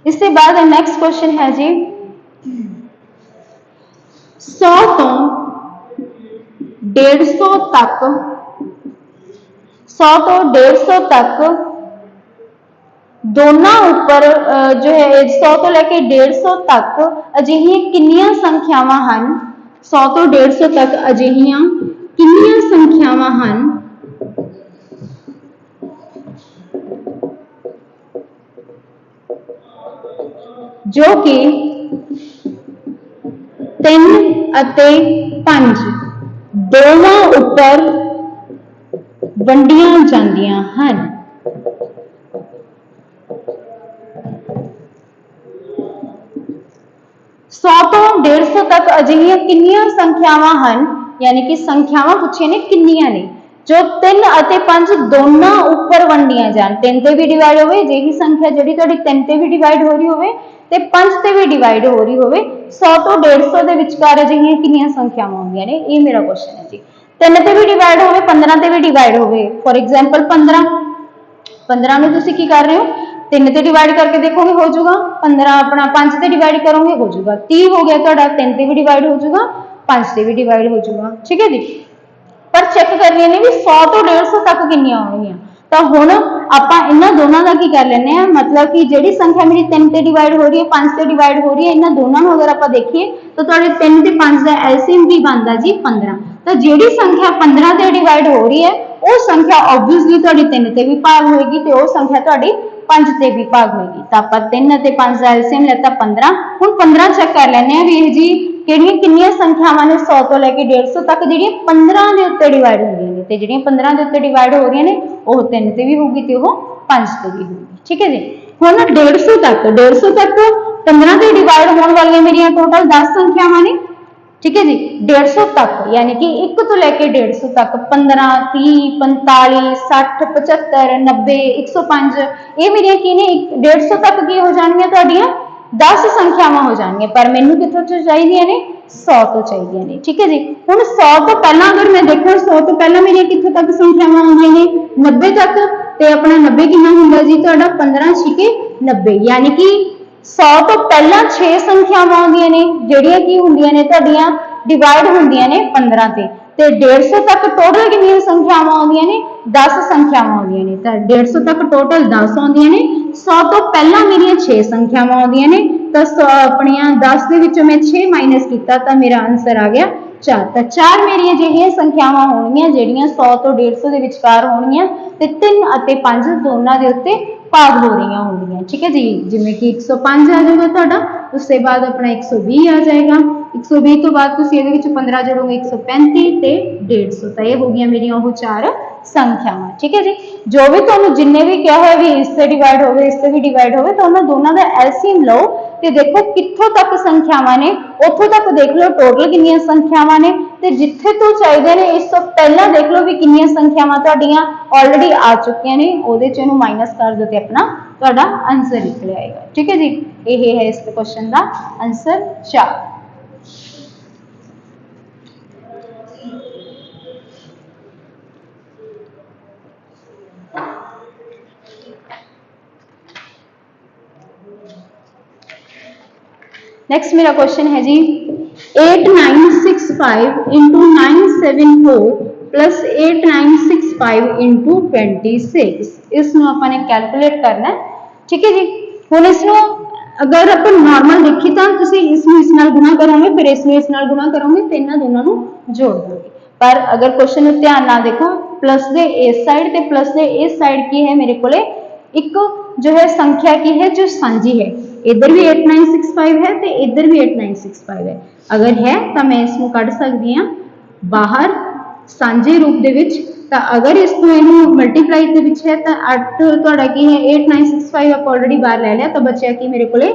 इसके बाद नेक्स्ट क्वेश्चन है जी 100 तो 150 तक, 100 तो 150 तक दोनों ऊपर जो है 100 तो लेके 150 तक अजिहियां किन्नियां संख्यावां हन 100 ਤੋਂ 150 ਤੱਕ ਅਜਿਹੀਆਂ ਕਿੰਨੀਆਂ ਸੰਖਿਆਵਾਂ ਹਨ ਜੋ ਕਿ 3 ਅਤੇ 5 ਦੋਵਾਂ ਉੱਪਰ ਵੰਡੀਆਂ ਜਾਂਦੀਆਂ ਹਨ। 100 ਤੋਂ 150 ਤੱਕ ਅਜਿਹੀਆਂ ਕਿੰਨੀਆਂ ਸੰਖਿਆਵਾਂ ਹਨ, ਯਾਨੀ ਕਿ ਸੰਖਿਆਵਾਂ ਪੁੱਛੇ ਨੇ ਕਿੰਨੀਆਂ ਨੇ ਜੋ 3 ਅਤੇ 5 ਦੋਨਾਂ ਉੱਪਰ ਵੰਡੀਆਂ ਜਾਣ। 3 ਤੇ ਵੀ ਡਿਵਾਈਡ ਹੋਵੇ, ਜਿਹੀ ਸੰਖਿਆ ਜਿਹੜੀ ਤੁਹਾਡੀ 3 ਤੇ ਵੀ ਡਿਵਾਈਡ ਹੋ ਰਹੀ ਹੋਵੇ ਤੇ 5 ਤੇ ਵੀ ਡਿਵਾਈਡ ਹੋ ਰਹੀ ਹੋਵੇ। 100 ਤੋਂ 150 ਦੇ ਵਿਚਕਾਰ ਅਜਿਹੀਆਂ ਕਿੰਨੀਆਂ ਸੰਖਿਆਵਾਂ ਹੁੰਦੀਆਂ ਨੇ, ਇਹ ਮੇਰਾ ਕੁਐਸਚਨ ਹੈ ਜੀ। 3 ਤੇ ਵੀ ਡਿਵਾਈਡ ਹੋਵੇ, 15 ਤੇ ਵੀ ਡਿਵਾਈਡ ਹੋਵੇ। ਫੋਰ ਐਗਜ਼ਾਮਪਲ 15 ਨੂੰ ਤੁਸੀਂ ਕੀ ਕਰ ਰਹੇ ਹੋ, 3 ਤੇ ਡਿਵਾਈਡ करके देखोगे हो जाएगा 15, अपना 5 से डिवाइड करोगे हो जाएगा 30 हो गया ਤੁਹਾਡਾ। 3 ਤੇ ਵੀ ਡਿਵਾਈਡ ਹੋ ਜਾਊਗਾ, 5 ਤੇ ਵੀ ਡਿਵਾਈਡ ਹੋ ਜਾਊਗਾ, ਠੀਕ ਹੈ ਜੀ। ਪਰ ਚੈੱਕ ਕਰਨੀ ਨੇ ਵੀ 100 ਤੋਂ 150 ਤੱਕ ਕਿੰਨੀਆਂ ਆਉਣਗੀਆਂ। ਤਾਂ ਹੁਣ ਆਪਾਂ ਇਹਨਾਂ ਦੋਨਾਂ ਦਾ ਕੀ ਕਰ ਲੈਣੇ ਆ, मतलब कि ਜਿਹੜੀ ਸੰਖਿਆ ਮੇਰੀ 3 ਤੇ ਡਿਵਾਈਡ ਹੋ ਰਹੀ ਹੈ 5 ਤੇ ਡਿਵਾਈਡ ਹੋ ਰਹੀ ਹੈ, ਇਹਨਾਂ ਦੋਨਾਂ ਨੂੰ ਅਗਰ ਆਪਾਂ ਦੇਖੀਏ ਤਾਂ ਤੁਹਾਡੇ 3 ਤੇ 5 ਦਾ ਐਲਸੀਐਮ ਕੀ ਬਣਦਾ ਜੀ 15। ਤਾਂ ਜਿਹੜੀ ਸੰਖਿਆ 15 ਤੇ ਡਿਵਾਈਡ ਹੋ ਰਹੀ ਹੈ ਉਹ ਸੰਖਿਆ ਆਬਵੀਅਸਲੀ ਤੁਹਾਡੀ 3 ਤੇ ਵੀ ਭਾਗ ਹੋਏਗੀ ਤੇ ਉਹ ਸੰਖਿਆ ਤੁਹਾਡੀ 5 ਤੇ ਵੀ ਭਾਗ ਹੋਏਗੀ। ਤਾਂ ਆਪਾਂ 3 ਅਤੇ 5 ਦਾ ਐਲਸੀਐਮ ਲੈਤਾ 15। ਹੁਣ 15 ਚੈੱਕ ਕਰ ਲੈਣੇ ਆ ਵੀ ਇਹ ਜੀ ਕਿੰਨੀਆਂ ਸੰਖਿਆਵਾਂ ਨੇ 100 ਤੋਂ ਲੈ ਕੇ 150 ਤੱਕ ਜਿਹੜੀਆਂ 15 ਦੇ ਉੱਤੇ ਡਿਵਾਈਡ ਹੁੰਦੀਆਂ ਨੇ, ਤੇ ਜਿਹੜੀਆਂ 15 ਦੇ ਉੱਤੇ ਡਿਵਾਈਡ ਹੋ ਰਹੀਆਂ ਨੇ ਉਹ 3 ਤੇ ਵੀ ਹੋਊਗੀ ਤੇ ਉਹ 5 ਤੇ ਵੀ ਹੋਊਗੀ, ਠੀਕ ਹੈ ਜੀ। ਹੁਣ 150 ਤੱਕ 15 ਤੇ ਡਿਵਾਈਡ ਹੋਣ ਵਾਲੀਆਂ ਮੇਰੀਆਂ ਟੋਟਲ 10 ਸੰਖਿਆਵਾਂ ਨੇ, ठीक है जी। 150 तक यानी कि 1 तो लेके 150 तक 15, 30, 45, 60, 75, 90, 105 ये मेरिया की ने 150 तक की हो जाएंगे ਤੁਹਾਡੀਆਂ 10 ਸੰਖਿਆਵਾਂ ਹੋ ਜਾਣਗੀਆਂ। ਪਰ ਮੈਨੂੰ ਕਿੱਥੋਂ ਤੋਂ ਚਾਹੀਦੀਆਂ ਨੇ 100 ਤੋਂ ਚਾਹੀਦੀਆਂ ਨੇ, ਠੀਕ ਹੈ ਜੀ। ਹੁਣ 100 ਤੋਂ ਪਹਿਲਾਂ ਅਗਰ ਮੈਂ ਦੇਖਾਂ 100 ਤੋਂ ਪਹਿਲਾਂ ਮੇਰੀਆਂ ਕਿੱਥੋਂ ਤੱਕ ਸੰਖਿਆਵਾਂ ਆਉਂਦੀਆਂ ਨੇ 90 ਤੱਕ, ਤੇ ਆਪਣਾ 90 ਕਿੰਨਾ ਹੁੰਦਾ ਜੀ ਤੁਹਾਡਾ 15 ਛਿਕੇ 90, यानी कि 100 ਤੋਂ ਪਹਿਲਾਂ 6 ਸੰਖਿਆਵਾਂ ਆਉਂਦੀਆਂ ਨੇ ਜਿਹੜੀਆਂ ਕੀ ਹੁੰਦੀਆਂ ਨੇ ਤੁਹਾਡੀਆਂ ਡਿਵਾਈਡ ਹੁੰਦੀਆਂ ਨੇ 15 ਤੇ 150 ਤੱਕ ਟੋਟਲ ਕਿੰਨੀਆਂ ਸੰਖਿਆਵਾਂ ਆਉਂਦੀਆਂ ਨੇ 10 ਸੰਖਿਆਵਾਂ ਆਉਂਦੀਆਂ ਨੇ। ਤਾਂ 150 ਤੱਕ ਟੋਟਲ 10 ਆਉਂਦੀਆਂ ਨੇ, 100 ਤੋਂ ਪਹਿਲਾਂ ਮੇਰੀਆਂ 6 ਸੰਖਿਆਵਾਂ ਆਉਂਦੀਆਂ ਨੇ। ਤਾਂ ਆਪਣੀਆਂ 10 ਦੇ ਵਿੱਚੋਂ ਮੈਂ 6 ਮਾਈਨਸ ਕੀਤਾ ਤਾਂ ਮੇਰਾ ਆਨਸਰ ਆ ਗਿਆ 4। ਤਾਂ 4 ਮੇਰੀਆਂ ਜਿਹੜੀਆਂ ਸੰਖਿਆਵਾਂ ਹੋਣਗੀਆਂ ਜਿਹੜੀਆਂ 100 ਤੋਂ 150 ਦੇ ਵਿਚਕਾਰ ਹੋਣਗੀਆਂ ਤੇ 3 ਅਤੇ 5 ਦੋਨਾਂ ਦੇ ਉੱਤੇ ਭਾਗ ਹੋ ਰਹੀਆਂ ਹੋਣਗੀਆਂ, ਠੀਕ ਹੈ ਜੀ। ਜਿਵੇਂ ਕਿ 105 ਆ ਜਾਊਗਾ ਤੁਹਾਡਾ, ਉਸ ਤੋਂ ਬਾਅਦ ਆਪਣਾ 120 ਆ ਜਾਏਗਾ, 120 ਤੋਂ ਬਾਅਦ ਤੁਸੀਂ ਇਹਦੇ ਵਿੱਚ 15 ਜੋੜੋਗੇ 135 ਤੇ 150। ਤਾਂ ਇਹ ਹੋ ਗਈਆਂ ਮੇਰੀਆਂ ਉਹ 4 ਸੰਖਿਆਵਾਂ, ਠੀਕ ਹੈ ਜੀ। ਜੋ ਵੀ ਤੁਹਾਨੂੰ ਜਿੰਨੇ ਵੀ ਕਿਹਾ ਹੋਇਆ ਵੀ ਇਸ ਤੇ ਡਿਵਾਈਡ ਹੋਵੇ ਇਸ ਤੇ ਵੀ ਡਿਵਾਈਡ ਹੋਵੇ ਤਾਂ ਉਹਨਾਂ ਦੋਨਾਂ ਦਾ ਐਲਸੀਐਮ ਲਓ ਤੇ ਦੇਖੋ ਕਿੱਥੋਂ ਤੱਕ ਸੰਖਿਆਵਾਂ ਨੇ, ਉੱਥੋਂ ਤੱਕ ਦੇਖ ਲਓ ਟੋਟਲ ਕਿੰਨੀਆਂ ਸੰਖਿਆਵਾਂ ਨੇ, ਤੇ ਜਿੱਥੇ ਤੋਂ ਚਾਹੀਦੇ ਨੇ ਇਸ ਤੋਂ ਪਹਿਲਾਂ ਦੇਖ ਲਓ ਵੀ ਕਿੰਨੀਆਂ ਸੰਖਿਆਵਾਂ ਤੁਹਾਡੀਆਂ ਆਲਰੇਡੀ ਆ ਚੁੱਕੀਆਂ ਨੇ, ਉਹਦੇ ਚ ਇਹਨੂੰ ਮਾਈਨਸ ਕਰ ਦਿਓ ਤੇ ਆਪਣਾ ਤੁਹਾਡਾ ਆਨਸਰ ਨਿਕਲ ਆਏਗਾ, ਠੀਕ ਹੈ ਜੀ। ਇਹ ਹੈ ਇਸ ਕੁਐਸਚਨ ਦਾ ਆਨਸਰ 4। नेक्स्ट मेरा क्वेश्चन है जी 8965 इंटू 974 प्लस 8965 इंटू 26 इसमें अपने कैलकुलेट करना है, ठीक है जी। हुण इसमें अगर आप नॉर्मल देखिए तो तुसीं इसमें इस नाल गुणा करोगे फिर इसमें इस नाल गुणा करोगे तो इन्हां दोनों नूं जोड़ दोगे। पर अगर क्वेश्चन नूं ध्यान नाल देखो प्लस दे इस साइड ते प्लस दे इस साइड की है मेरे कोले एक जो है संख्या की है जो सांझी है, इधर भी 8965 है तो इधर भी 8965 है। अगर है तो मैं इसको कढ़ सकती हाँ बाहर सांझे रूप दे विच। तो अगर इसको इनू मल्टीप्लाई दे विच है तो 8 तुहाडा की है 8965 आप ऑलरेडी बाहर ले लिया तो बचा की मेरे कोले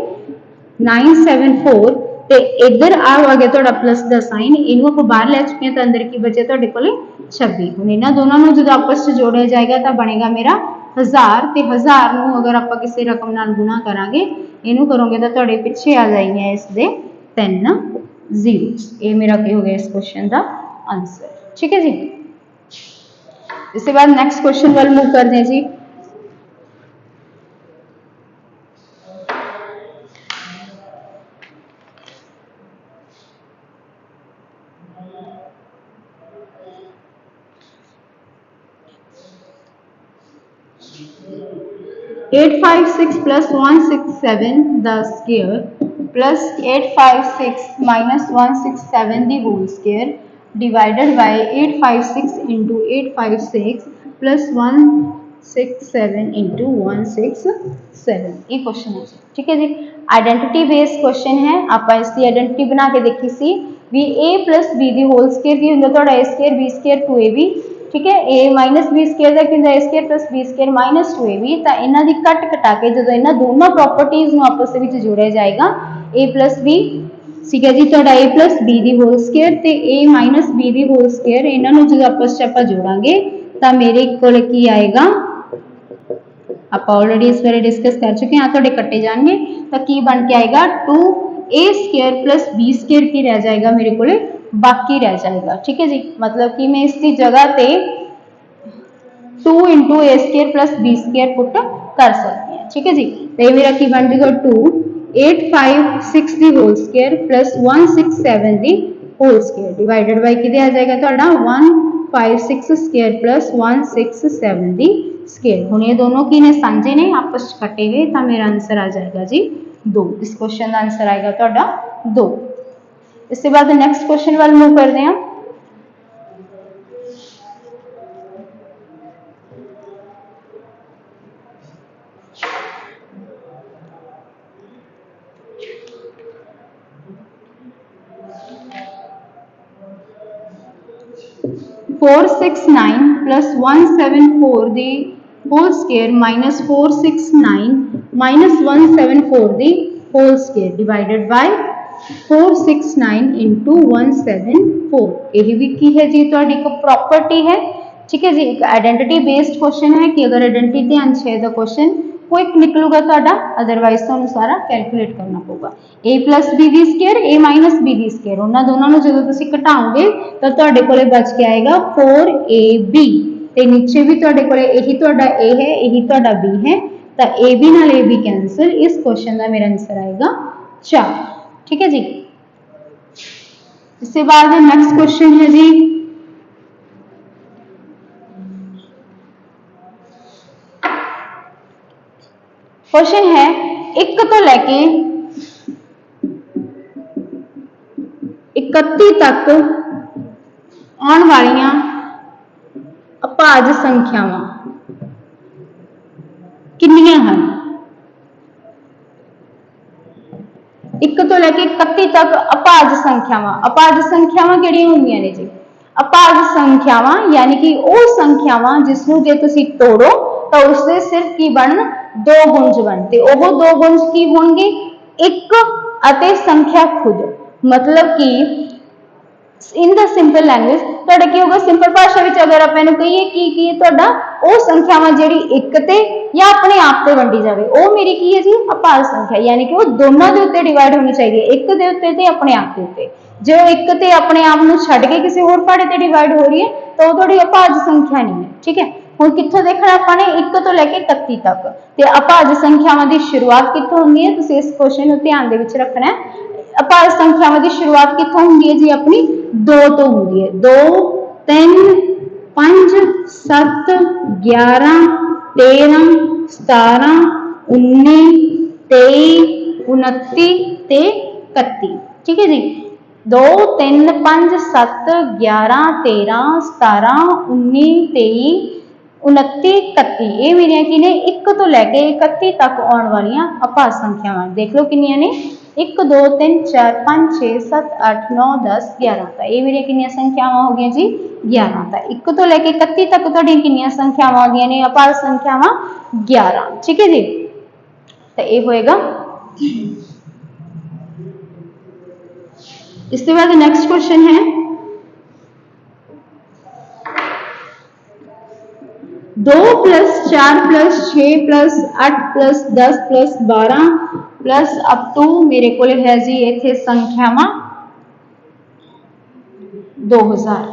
974 ते इधर आ गया तुहाडा प्लस दा साइन, इनू आप बाहर ले चुके हैं तो अंदर की बचे तुहाडे कोले 26। हुण इन्हां दोनों नूं जदों आपस च जोड़िया जाएगा तो बनेगा मेरा 1000 ते 1000 नूं अगर आप किसी रकम नाल गुणा करांगे इनू करोगे तो तुहाडे पिछे आ जाएंगे इस दे 3 जीरोस। ये मेरा की हो गया इस क्वेश्चन का आंसर, ठीक है जी। इसके बाद नेक्स्ट क्वेश्चन वाल मूव करते हैं जी। Eight 5 6 plus 1 6 7 the square plus 856 minus 167 the whole square divided by 856 into 856 plus 167 into 167 ये क्वेश्चन है। ठीक है जी, आइडेंटिटी बेस्ड क्वेश्चन है। आप इसकी आइडेंटिटी बना के देखी सी भी a प्लस बी दी होल स्केयर की होंगे थोड़ा a square b square 2ab। ठीक है, a माइनस b स्केयर का किंदा a square plus b square minus 2ab ਤਾਂ ਇਹਨਾਂ ਦੀ ਕੱਟ ਕਟਾ ਕੇ ਜਦੋਂ ਇਹਨਾਂ ਦੋਨੋਂ ਪ੍ਰੋਪਰਟੀਆਂ ਨੂੰ ਆਪਸ ਵਿੱਚ ਜੋੜਿਆ ਜਾਏਗਾ a plus b ਠੀਕ ਹੈ ਜੀ ਤੁਹਾਡਾ a plus b the whole square ਤੇ a minus b the whole square ਇਹਨਾਂ ਨੂੰ ਜਦੋਂ ਆਪਸ ਵਿੱਚ ਆਪਾਂ ਜੋੜਾਂਗੇ ਤਾਂ ਮੇਰੇ ਕੋਲ ਕੀ ਆਏਗਾ ਆਪਾਂ ਆਲਰੇਡੀ ਇਸ ਬਾਰੇ ਡਿਸਕਸ ਕਰ ਚੁੱਕੇ ਹਾਂ ਤੁਹਾਡੇ ਕੱਟੇ ਜਾਣਗੇ ਤਾਂ ਕੀ ਬਣ ਕੇ ਆਏਗਾ 2a square plus b square की रह जाएगा मेरे को बाकी रह जाएगा। ठीक है जी, मतलब कि मैं इसकी जगह पे 2 into a square plus b square put कर सकती हैं। ठीक है जी, तो ये मेरा की बन जाएगा 2 856 दी whole square plus 167 the whole square divided by किदे आ जाएगा ਤੁਹਾਡਾ 156 स्क्वायर प्लस 167 दी स्क्वायर। हुण ये दोनों की ने सांझे ने आपस में कटे गए तो मेरा आंसर आ जाएगा जी 2। इस क्वेश्चन का आंसर आएगा ਤੁਹਾਡਾ 2। इसके बाद नेक्स्ट क्वेश्चन वाल मूव करते हैं। फोर सिक्स नाइन प्लस 174 दी होल स्क्वायर माइनस 469 माइनस 174 दी whole square divided by 469 into 174। यही भी की है जी थोड़ी एक प्रॉपर्टी है। ठीक है जी, एक आइडेंटिटी बेस्ड क्वेश्चन है कि अगर आइडेंटिटी ध्यान से द क्वेश्चन क्विक निकलूगा ਤੁਹਾਡਾ अदरवाइज ਤੁਹਾਨੂੰ ਸਾਰਾ ਕੈਲਕੂਲੇਟ ਕਰਨਾ ਪਊਗਾ। a plus b the square a minus b the square ਉਹਨਾਂ ਦੋਨਾਂ ਨੂੰ ਜਦੋਂ ਤੁਸੀਂ ਘਟਾਓਗੇ ਤਾਂ ਤੁਹਾਡੇ ਕੋਲੇ ਬਚ ਕੇ ਆਏਗਾ 4ab ਤੇ ਨੀਚੇ ਵੀ ਤੁਹਾਡੇ ਕੋਲੇ ਇਹੀ ਤੁਹਾਡਾ a ਹੈ ਇਹੀ ਤੁਹਾਡਾ b ਹੈ ਤਾਂ ab ਨਾਲ ab कैंसिल। इस क्वेश्चन ਦਾ मेरा आंसर आएगा 4। ठीक है जी, इसके बाद नेक्स्ट क्वेश्चन है जी क्वेश्चन है एक तो लेके 31 तक आने वाली अभाज्य संख्यावां कितनियां हैं। एक तो लेके 31 तक अभाज्य संख्यावां किहड़ियां होंदियां ने जी। अभाज्य संख्यावां यानी कि वो संख्यावां जिसनूं जे तुसीं तोड़ो तो उसदे सिर्फ की बनन दो गुंज बनते। वो दो गुंज की होंगे एक अते संख्या खुद। मतलब कि इन द सिंपल लैंग्वेज ਤੁਹਾਡਾ ਕੀ ਹੋਗਾ ਸਿੰਪਲ ਭਾਸ਼ਾ ਵਿੱਚ ਅਗਰ ਆਪਾਂ ਇਹਨੂੰ ਕਹੀਏ ਕਿ ਤੁਹਾਡਾ ਉਹ ਸੰਖਿਆਵਾਂ ਜਿਹੜੀ ਇੱਕ ਤੇ ਜਾਂ ਆਪਣੇ ਆਪ ਤੇ ਵੰਡੀ ਜਾਵੇ ਉਹ ਮੇਰੀ ਕੀ ਹੈ ਜੀ ਅਭਾਜ ਸੰਖਿਆ ਯਾਨੀ ਕਿ ਉਹ ਦੋਨਾਂ ਦੇ ਉੱਤੇ ਡਿਵਾਈਡ ਹੋਣੀ ਚਾਹੀਦੀ ਹੈ ਇੱਕ ਦੇ ਉੱਤੇ ਤੇ ਆਪਣੇ ਆਪ ਦੇ ਉੱਤੇ। ਜੇ ਉਹ ਇੱਕ ਤੇ ਆਪਣੇ ਆਪ ਨੂੰ ਛੱਡ ਕੇ ਕਿਸੇ ਹੋਰ ਪਹਾੜੇ ਤੇ ਡਿਵਾਈਡ ਹੋ ਰਹੀ ਹੈ ਤਾਂ ਉਹ ਤੁਹਾਡੀ ਅਭਾਜ ਸੰਖਿਆ ਨਹੀਂ ਹੈ। ਠੀਕ ਹੈ, ਹੁਣ ਕਿੱਥੋਂ ਦੇਖਣਾ ਆਪਾਂ ਨੇ 1 ਤੋਂ ਲੈ ਕੇ 31 ਤੱਕ ਤੇ ਅਭਾਜ ਸੰਖਿਆਵਾਂ ਦੀ ਸ਼ੁਰੂਆਤ ਕਿੱਥੋਂ ਹੁੰਦੀ ਹੈ ਤੁਸੀਂ ਇਸ ਕੁਐਸਚਨ ਨੂੰ ਧਿਆਨ ਦੇ ਵਿੱਚ ਰੱਖਣਾ ਹੈ। अभाज्य संख्यावां की शुरुआत कित्थों होंदी है जी अपनी 2 तो होंदी है। 2 3 5 7 11 13 17 19 23 29 ते 31। ठीक है जी, 2 3 5 7 11 13 17 19 23 29 31 ये मेरिया की ने 1 तो लैके 31 तक आने वाली अभाज्य संख्यावां देख लो कितनियां ने 1 2 3 4 5 6 7 8 9 10 11 ਤਾਂ ਇਹ ਮੇਰੀਆਂ ਕਿੰਨੀਆਂ ਸੰਖਿਆਵਾਂ ਹੋ ਗਈਆਂ ਜੀ 11। ਤਾਂ 1 ਤੋਂ ਲੈ ਕੇ 31 ਤੱਕ ਤੁਹਾਡੀਆਂ ਕਿੰਨੀਆਂ ਸੰਖਿਆਵਾਂ ਆਉਂਦੀਆਂ ਨੇ ਅਭਾਜ ਸੰਖਿਆਵਾਂ 11। ਠੀਕ ਹੈ ਜੀ, ਤਾਂ ਇਹ ਹੋਏਗਾ। इसके बाद नेक्स्ट क्वेश्चन है 2 plus 4 plus 6 plus 8 plus 10 plus 12 plus up to मेरे को है जी इत्थे संख्यावां 2000।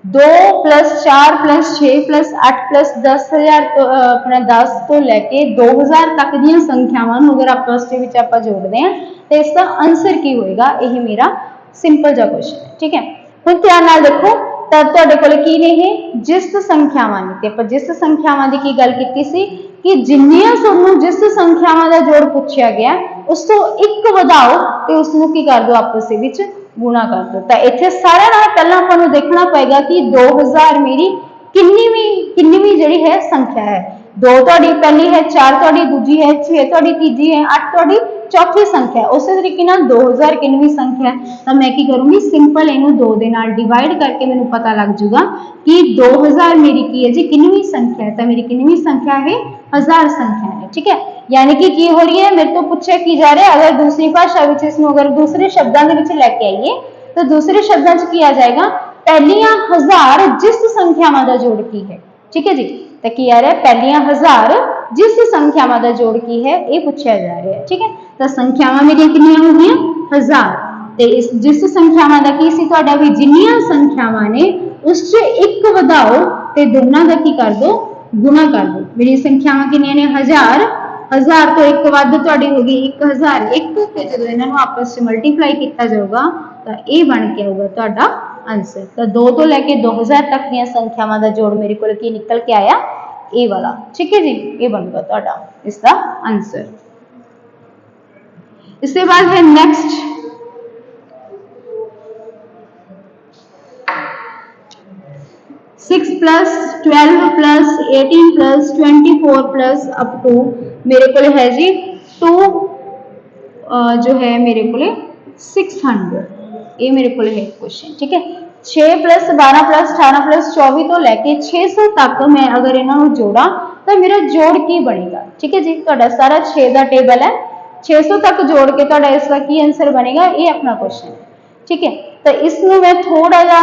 2 प्लस 4 प्लस 6 प्लस 8 प्लस 10,000 तो अपने 10 तो लैके 2000 तक दी संख्यावां अगर आपस के विच आपां जोड़ते हैं तो इसका आंसर की होएगा। यही मेरा सिंपल जा क्वेश्चन है। ठीक है, हुण ध्यान नाल देखो ਤਾਂ ਤੁਹਾਡੇ ਕੋਲ ਕੀ ਨੇ ਇਹ ਜਿਸਤ ਸੰਖਿਆਵਾਂ ਨੇ ਤੇ ਆਪਾਂ ਜਿਸਤ ਸੰਖਿਆਵਾਂ ਦੀ ਕੀ ਗੱਲ ਕੀਤੀ ਸੀ ਕਿ ਜਿੰਨੀਆਂ ਤੁਹਾਨੂੰ ਜਿਸਤ ਸੰਖਿਆਵਾਂ ਦਾ ਜੋੜ ਪੁੱਛਿਆ ਗਿਆ ਉਸ ਤੋਂ ਇੱਕ ਵਧਾਓ ਤੇ ਉਸ ਨੂੰ ਕੀ ਕਰ ਦਿਓ ਆਪਸ ਦੇ ਵਿੱਚ ਗੁਣਾ ਕਰ ਦਿਓ। ਤਾਂ ਇੱਥੇ ਸਾਰਿਆਂ ਨਾਲ ਪਹਿਲਾਂ ਆਪਾਂ ਨੂੰ ਦੇਖਣਾ ਪਏਗਾ ਕਿ 2000 ਮੇਰੀ ਕਿੰਨੀਵੀਂ ਜਿਹੜੀ ਹੈ ਸੰਖਿਆ ਹੈ। 2 ਤੁਹਾਡੀ ਪਹਿਲੀ ਹੈ, 4 ਤੁਹਾਡੀ ਦੂਜੀ ਹੈ, 6 ਤੁਹਾਡੀ ਤੀਜੀ ਹੈ, 8 ਤੁਹਾਡੀ ਚੌਥੀ संख्या है। उस तरीके नाल 2000 कितनी संख्या है तो मैं की करूंगी सिंपल इनू 2 दे नाल डिवाइड करके मैनू पता लग जाऊगा कि 2000 मेरी की है जी कितनी संख्या है तो मेरी कितनी संख्या है 1000 संख्या है। ठीक है, यानी कि की हो रही है मेरे तो पूछा की जा रहा है अगर दूसरी भाषा विच इसनू अगर दूसरे शब्दों के विच लेके आइए तो दूसरे शब्दों च की आ जाएगा पहलियां 1000 जिस संख्यावां दा जोड़ की है। ठीक है जी, तो की आ रहा है पहलियां 1000 जिस संख्यावां दा जोड़ की है ये पूछा जा रहा है। ठीक है, तो संख्यावां मेरी कितनी हो गई 1000 ते इस जिस संख्यावां दा की सी तुहाडा भी जिन्नियां संख्यावां ने उस च एक वधाओ ते दोनों का की कर दो गुणा कर दो। मेरी संख्यावां कितनियां ने 1000 1000 तो एक वध तुहाडी हो गई 1001 ते जदों इन्हां नूं आपस च मल्टीप्लाई किया जाऊगा तो ये बन के आऊगा तुहाडा आंसर। तो 2 तो लैके 2000 तक दी संख्यावां दा जोड़ मेरे को की निकल के आया ए वाला। ठीक है जी, ये बनूगा तुहाडा इसका आंसर। इसके बाद है next 6 plus 12 plus 18 plus 24 plus up to मेरे को है जी 2 जो है मेरे को 600 ये मेरे को है क्वेश्चन। ठीक है, 6 प्लस 12 प्लस 18 प्लस 24 तो लैके 600 तक मैं अगर इन्हों जोड़ा तो मेरा जोड़ की बनेगा। ठीक है जी, तो सारा 6 का टेबल है 600 तक जोड़ के तो इसका की आंसर बनेगा ये अपना क्वेश्चन है। ठीक है, तो इसमें मैं थोड़ा जा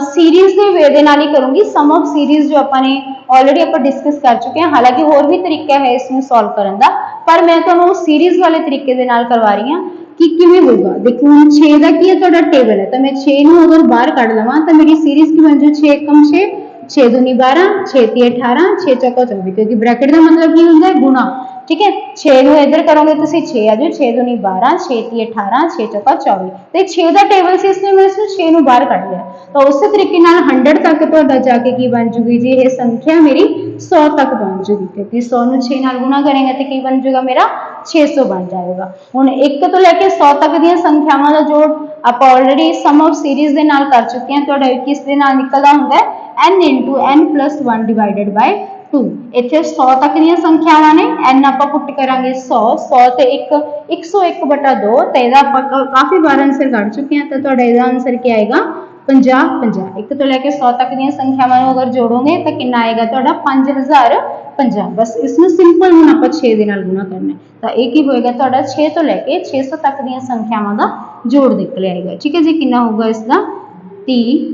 सीरीज के वे दे नाल ही करूंगी। सम ऑफ सीरीज जो अपने ऑलरेडी आप डिस्कस कर चुके हैं, हालांकि होर भी तरीका है इसमें सॉल्व करने का, पर मैं तुहानू सीरीज वाले तरीके दे नाल करवा रही हूँ कि किवें होगा। देखो हम 6 का की है तुहाडा टेबल है तो मैं 6 नूं अगर बाहर कढ लवां तो मेरी सीरीज की बन जाए 6 एकम 6 6 दूनी 12 6 ती 18 6 चौका 24 क्योंकि ब्रैकेट का मतलब की होंगे गुणा। ठीक है, 6 नूं इधर करोगे तो 6 आ जाओ 6 दूनी 12 6 ती 18 6 चौका 24 तो 6 का टेबल से इसलिए मैं इसमें 6 नूं बाहर कढ लिया। तो उस तरीके नाल 100 तक तुहाडा जाके की बन जूगी जी ये संख्या मेरी 100 तक पहुंच जूगी क्योंकि 100 नूं 6 नाल गुणा करेंगे तो की बन जाएगा मेरा 600 बन जाएगा। हुण 1 तो लैके 100 तक दी संख्यावां दा जोड़ आप ऑलरेडी सम ऑफ सीरीज दे नाल कर चुके हैं। तुहाडा किस दे नाल निकलदा हुंदा है n into n plus 1 divided by 2। इत्थे 100 तक दी संख्यावां ने n आपां पुट करांगे 100 100 ते 1 101/2 ते इहदा आपां काफी बार आंसर कढ चुके हैं। तो तुहाडा इहदा आंसर क्या आएगा 50 50। 1 तो लैके 100 तक दी संख्यावां नूं अगर जोड़ोगे तो कितना आएगा तुहाडा 5050। बस इसनूं सिंपल हुण आपां 6 दे नाल गुणा करना है तो ये की होएगा तुहाडा 6 तो लैके 600 तक दी संख्यावां दा जोड़ निकल आएगा। ठीक है जी, कितना होगा इसका 30।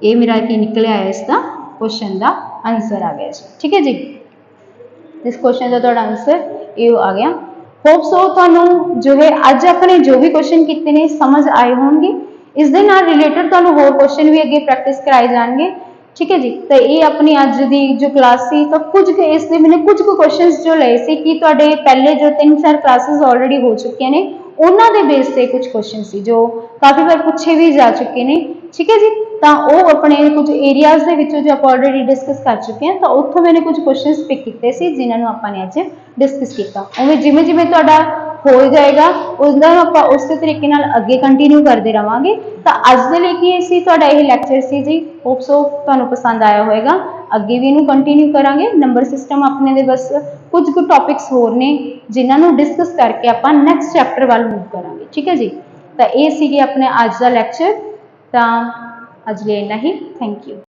ये मेरा की निकलिया है इसका क्वेश्चन का आंसर आ गया जी। ठीक है जी, इस क्वेश्चन का तुहाडा आंसर ये आ गया। होप सो तुहानू जो है अज अपने जो भी क्वेश्चन किए ने समझ आए होंगे। इस दे नाल रिलेटेड तुहानू होर क्वेश्चन भी अगे प्रैक्टिस कराए जाएंगे। ठीक है जी, तो ये अपनी अज की जो क्लास सी तो कुछ इसलिए मैंने कुछ क्वेश्चन जो लए सी कि तुहाडे पहले जो 3-4 क्लासेस ऑलरेडी हो चुके हैं उन्होंने बेस से कुछ क्वेश्चन सी जो काफ़ी बार पूछे भी जा चुके हैं। ठीक है जी, तो वो अपने कुछ एरियाज के विचों जो आप ऑलरेडी डिस्कस कर चुके हैं तो उत्थों मैंने कुछ क्वेश्चन पिक किए थे जिन्होंने आपने अज डिस्कस किया। उवें जिमें जिमें तुहाडा हो जाएगा उसका आप उस तरीके नाल अगे कंटिन्यू करते रहांगे। तो अज दे लई की सी तुहाडा यह लैक्चर सी जी। होप सो तुहानू पसंद आया होएगा। अगे भी इनू कंटिन्यू करांगे। नंबर सिस्टम अपने दे बस कुछ टॉपिक्स होर ने जिन्होंने डिस्कस करके आप नैक्सट चैप्टर वाल मूव करांगे। ठीक है जी, तो ये सी अपने अज का लैक्चर। तो अज लिए इन्ना ही। Thank you.